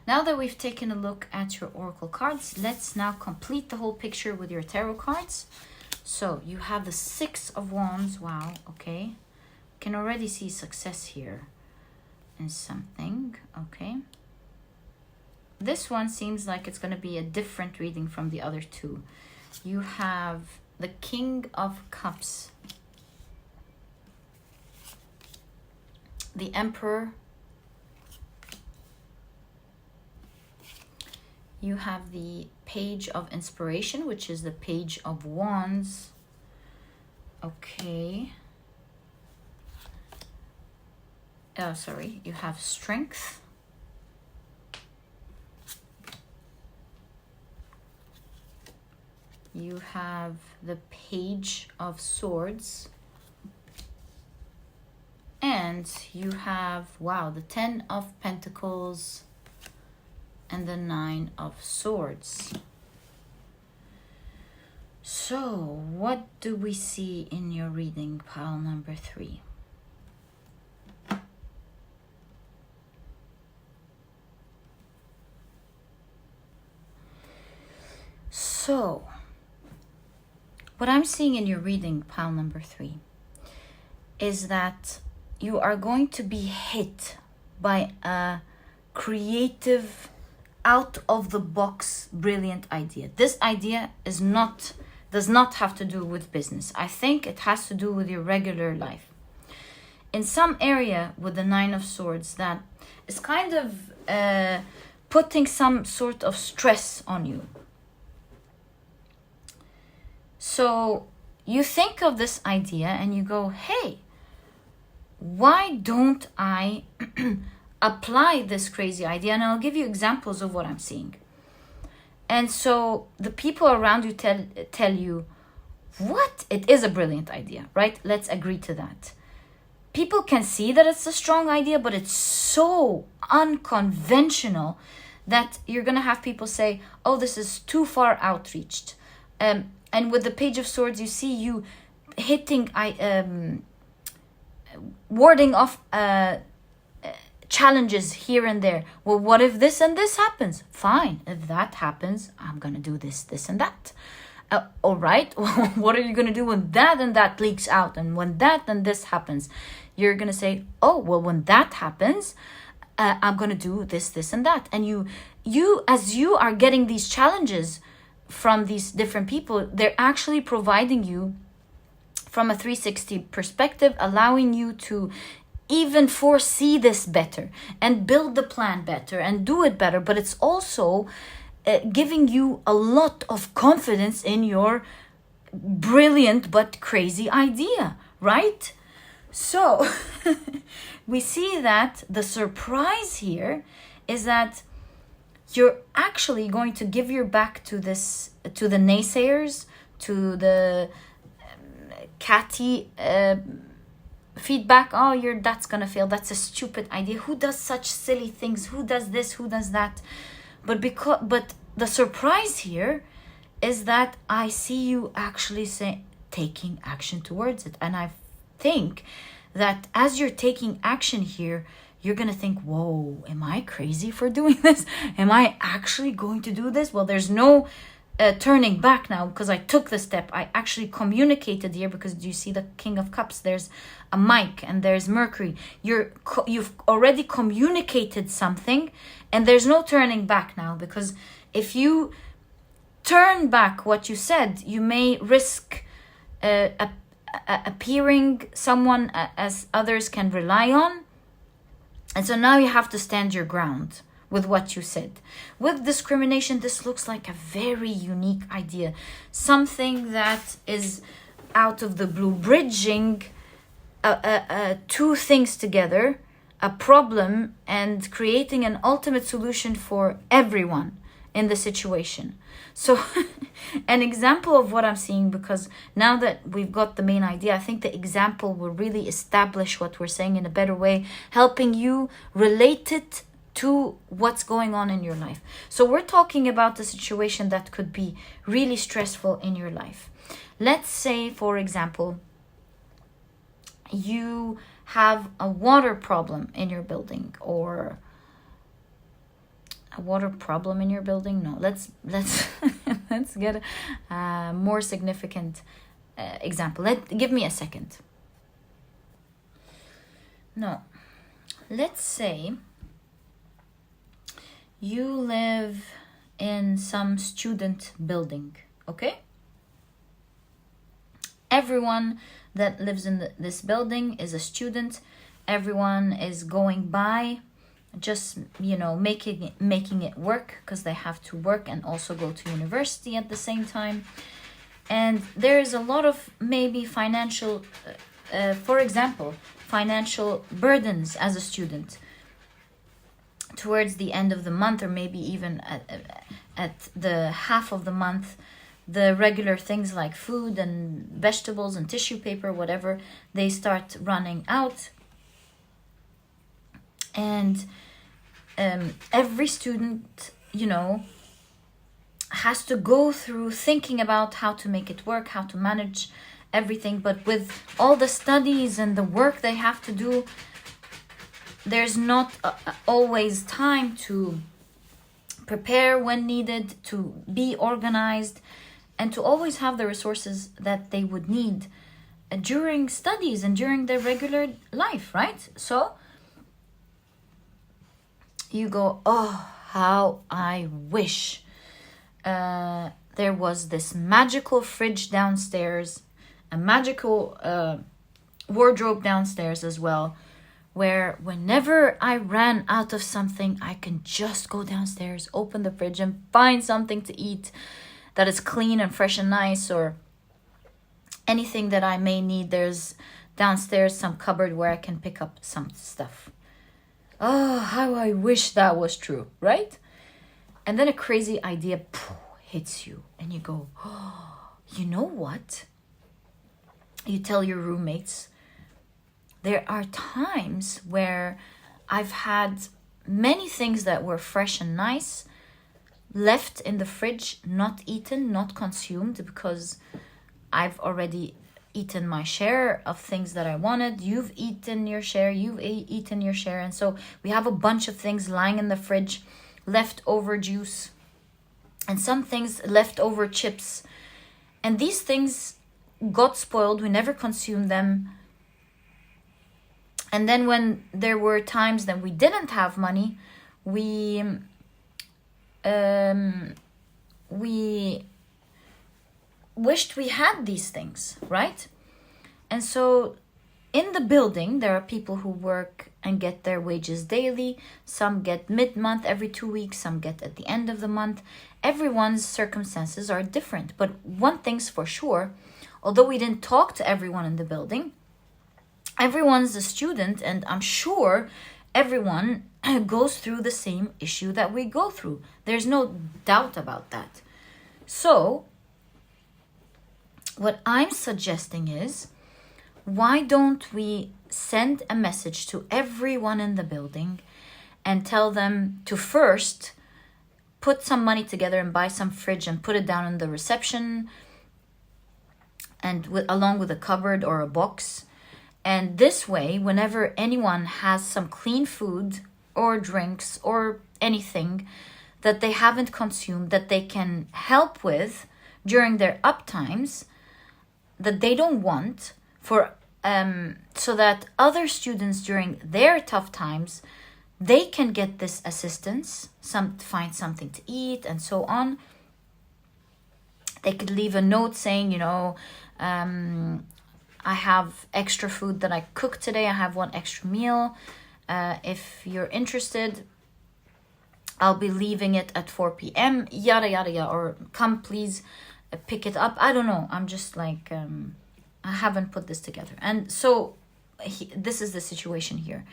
now that we've taken a look at your oracle cards, let's now complete the whole picture with your tarot cards. So you have the 6 of Wands. Wow, okay, can already see success here in something. Okay, this one seems like it's going to be a different reading from the other 2. You have the King of Cups, the Emperor, you have the Page of Inspiration, which is the Page of Wands. Okay. Oh, sorry. You have Strength. You have the Page of Swords. And you have, wow, the 10 of Pentacles and the 9 of Swords. So, what do we see in your reading, pile number 3? So, what I'm seeing in your reading, pile number 3, is that you are going to be hit by a creative, out-of-the-box, brilliant idea. This idea does not have to do with business. I think it has to do with your regular life. In some area with the 9 of Swords, that is kind of putting some sort of stress on you. So you think of this idea and you go, hey, why don't I apply this crazy idea? And I'll give you examples of what I'm seeing. And so the people around you tell you, what? It is a brilliant idea, right? Let's agree to that. People can see that it's a strong idea, but it's so unconventional that you're going to have people say, oh, this is too far outreached. And with the Page of Swords, you see you hitting, warding off challenges here and there. Well, what if this and this happens? Fine. If that happens, I'm going to do this, this, and that. All right. What are you going to do when that and that leaks out? And when that and this happens? You're going to say, oh, well, when that happens, I'm going to do this, this, and that. And you, as you are getting these challenges from these different people, they're actually providing you from a 360 perspective, allowing you to even foresee this better and build the plan better and do it better. But it's also giving you a lot of confidence in your brilliant but crazy idea, right? So we see that the surprise here is that you're actually going to give your back to this, to the naysayers, to the catty feedback. Oh, that's gonna fail, that's a stupid idea, who does such silly things, who does this, who does that. But the surprise here is that I see you actually taking action towards it. And I think that as you're taking action here, you're gonna think, whoa, am I crazy for doing this? Am I actually going to do this? Well, there's no turning back now, because I took the step. I actually communicated here, because do you see the King of Cups? There's a mic and there's Mercury. You've already communicated something, and there's no turning back now, because if you turn back what you said, you may risk appearing someone as others can rely on. And so now you have to stand your ground with what you said. With discrimination, this looks like a very unique idea. Something that is out of the blue, bridging two things together, a problem, and creating an ultimate solution for everyone in the situation. So an example of what I'm seeing, because now that we've got the main idea, I think the example will really establish what we're saying in a better way, helping you relate it to what's going on in your life. So we're talking about a situation that could be really stressful in your life. Let's say, for example, you have a water problem in your building, or a water problem in your building. No, let's let's get a more significant example. Give me a second. No, let's say you live in some student building, okay? Everyone that lives in this building is a student. Everyone is going by, just, making it work, because they have to work and also go to university at the same time. And there's a lot of maybe financial, for example, financial burdens as a student towards the end of the month, or maybe even at the half of the month. The regular things like food and vegetables and tissue paper, whatever, they start running out. And every student, has to go through thinking about how to make it work, how to manage everything. But with all the studies and the work they have to do, there's not always time to prepare when needed, to be organized, and to always have the resources that they would need during studies and during their regular life, right? So you go, oh, how I wish there was this magical fridge downstairs, a magical wardrobe downstairs as well, where whenever I ran out of something, I can just go downstairs, open the fridge, and find something to eat that is clean and fresh and nice, or anything that I may need. There's downstairs some cupboard where I can pick up some stuff. Oh, how I wish that was true, right? And then a crazy idea hits you, and you go, oh, you know what? You tell your roommates, there are times where I've had many things that were fresh and nice left in the fridge, not eaten, not consumed, because I've already eaten my share of things that I wanted. You've eaten your share. You've eaten your share. And so we have a bunch of things lying in the fridge, leftover juice, and some things leftover chips. And these things got spoiled. We never consumed them. And then when there were times that we didn't have money, we wished we had these things, right? And so in the building, there are people who work and get their wages daily. Some get mid-month, every 2 weeks. Some get at the end of the month. Everyone's circumstances are different. But one thing's for sure, although we didn't talk to everyone in the building, everyone's a student, and I'm sure everyone goes through the same issue that we go through. There's no doubt about that. So what I'm suggesting is, why don't we send a message to everyone in the building and tell them to first put some money together and buy some fridge and put it down in the reception, and along with a cupboard or a box. And this way, whenever anyone has some clean food or drinks or anything that they haven't consumed that they can help with during their up times that they don't want, for so that other students during their tough times, they can get this assistance, find something to eat and so on. They could leave a note saying, I have extra food that I cooked today. I have one extra meal. If you're interested, I'll be leaving it at 4 p.m. Yada, yada, yada. Or come please pick it up. I don't know. I'm just like, I haven't put this together. And so this is the situation here.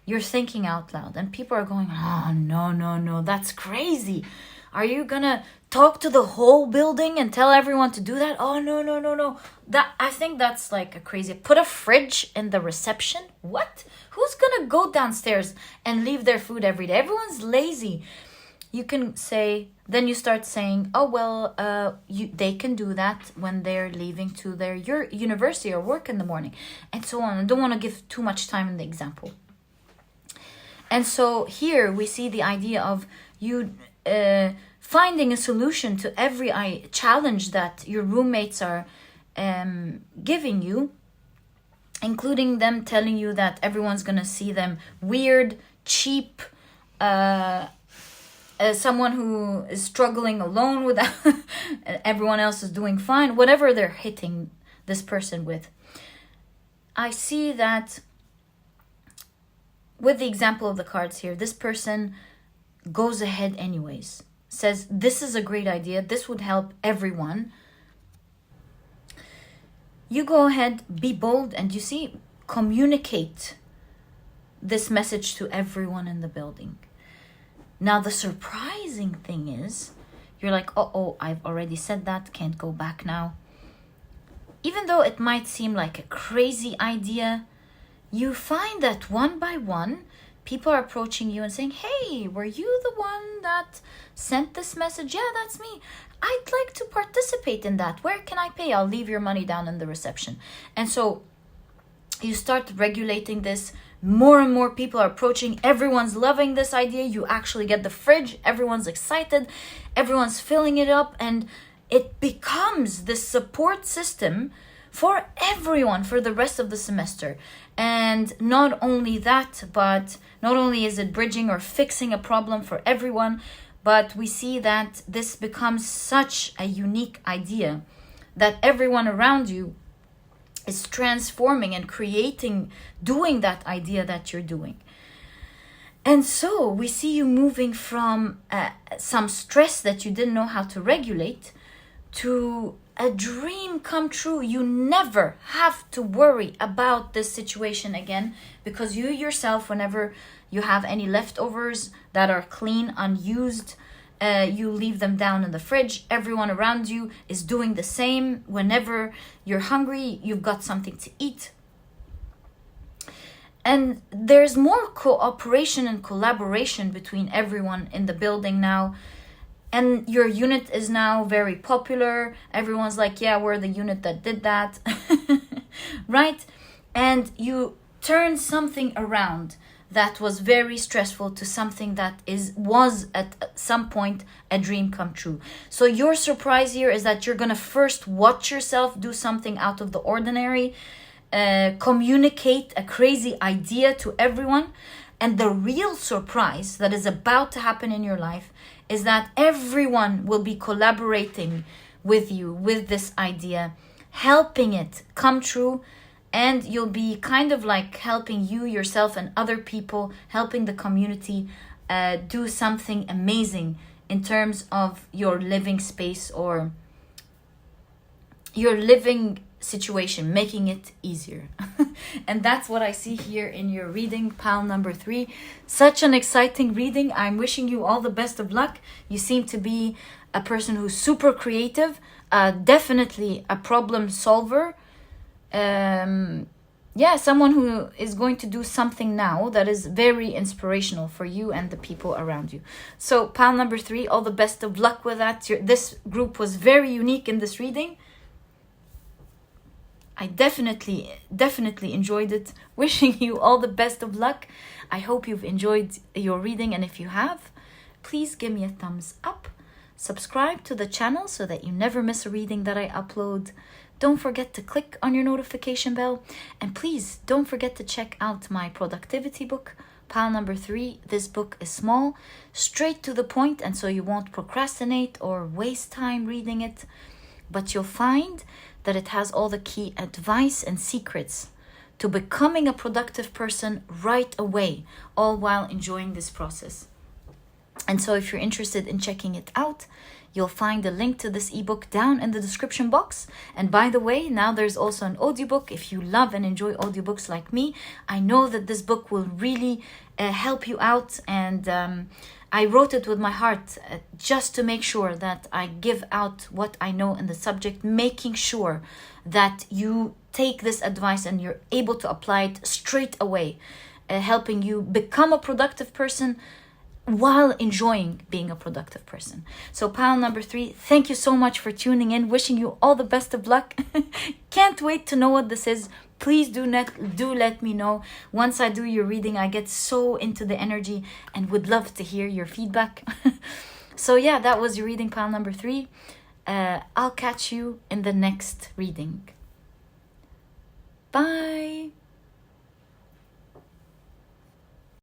You're thinking out loud and people are going, oh, no, that's crazy. Are you gonna talk to the whole building and tell everyone to do that? Oh, no. I think that's like a crazy. Put a fridge in the reception? What? Who's gonna go downstairs and leave their food every day? Everyone's lazy. You can say, then you start saying, oh, well, they can do that when they're leaving to their university or work in the morning, and so on. I don't want to give too much time in the example. And so here we see the idea of you finding a solution to every challenge that your roommates are giving you, including them telling you that everyone's going to see them weird, cheap, someone who is struggling alone with everyone else is doing fine, whatever they're hitting this person with. I see that with the example of the cards here, this person goes ahead anyways, says this is a great idea, this would help everyone. You go ahead, be bold, and you see, communicate this message to everyone in the building. Now, the surprising thing is, you're like, oh, I've already said that, can't go back now. Even though it might seem like a crazy idea, you find that one by one, people are approaching you and saying, hey, were you the one that sent this message? Yeah, that's me. I'd like to participate in that. Where can I pay? I'll leave your money down in the reception. And so you start regulating this. More and more people are approaching. Everyone's loving this idea. You actually get the fridge. Everyone's excited. Everyone's filling it up. And it becomes this support system for everyone for the rest of the semester. And not only that, but not only is it bridging or fixing a problem for everyone, but we see that this becomes such a unique idea that everyone around you is transforming and creating, doing that idea that you're doing. And so we see you moving from some stress that you didn't know how to regulate to a dream come true. You never have to worry about this situation again, because you yourself, whenever you have any leftovers that are clean, unused, you leave them down in the fridge. Everyone around you is doing the same. Whenever you're hungry, you've got something to eat. And there's more cooperation and collaboration between everyone in the building now. And your unit is now very popular. Everyone's like, yeah, we're the unit that did that. right? And you turn something around that was very stressful to something that was at some point a dream come true. So your surprise here is that you're gonna first watch yourself do something out of the ordinary, communicate a crazy idea to everyone, and the real surprise that is about to happen in your life is that everyone will be collaborating with you with this idea, helping it come true. And you'll be kind of like helping you, yourself, and other people, helping the community do something amazing in terms of your living space or your living situation, making it easier. And that's what I see here in your reading, pile number 3. Such an exciting reading. I'm wishing you all the best of luck. You seem to be a person who's super creative, definitely a problem solver. Someone who is going to do something now that is very inspirational for you and the people around you. So pile number 3, all the best of luck with that. This group was very unique in this reading. I definitely enjoyed it. Wishing you all the best of luck. I hope you've enjoyed your reading, and if you have, please give me a thumbs up. Subscribe to the channel so that you never miss a reading that I upload. Don't forget to click on your notification bell. And please don't forget to check out my productivity book, pile number 3. This book is small, straight to the point, and so you won't procrastinate or waste time reading it. But you'll find that it has all the key advice and secrets to becoming a productive person right away, all while enjoying this process. And so if you're interested in checking it out, you'll find a link to this ebook down in the description box. And by the way, now there's also an audiobook. If you love and enjoy audiobooks like me, I know that this book will really help you out. And I wrote it with my heart just to make sure that I give out what I know in the subject, making sure that you take this advice and you're able to apply it straight away, helping you become a productive person while enjoying being a productive person. So pile number 3, thank you so much for tuning in. Wishing you all the best of luck. Can't wait to know what this is. Please do let me know. Once I do your reading, I get so into the energy and would love to hear your feedback. So yeah, that was your reading, pile number 3. I'll catch you in the next reading. Bye.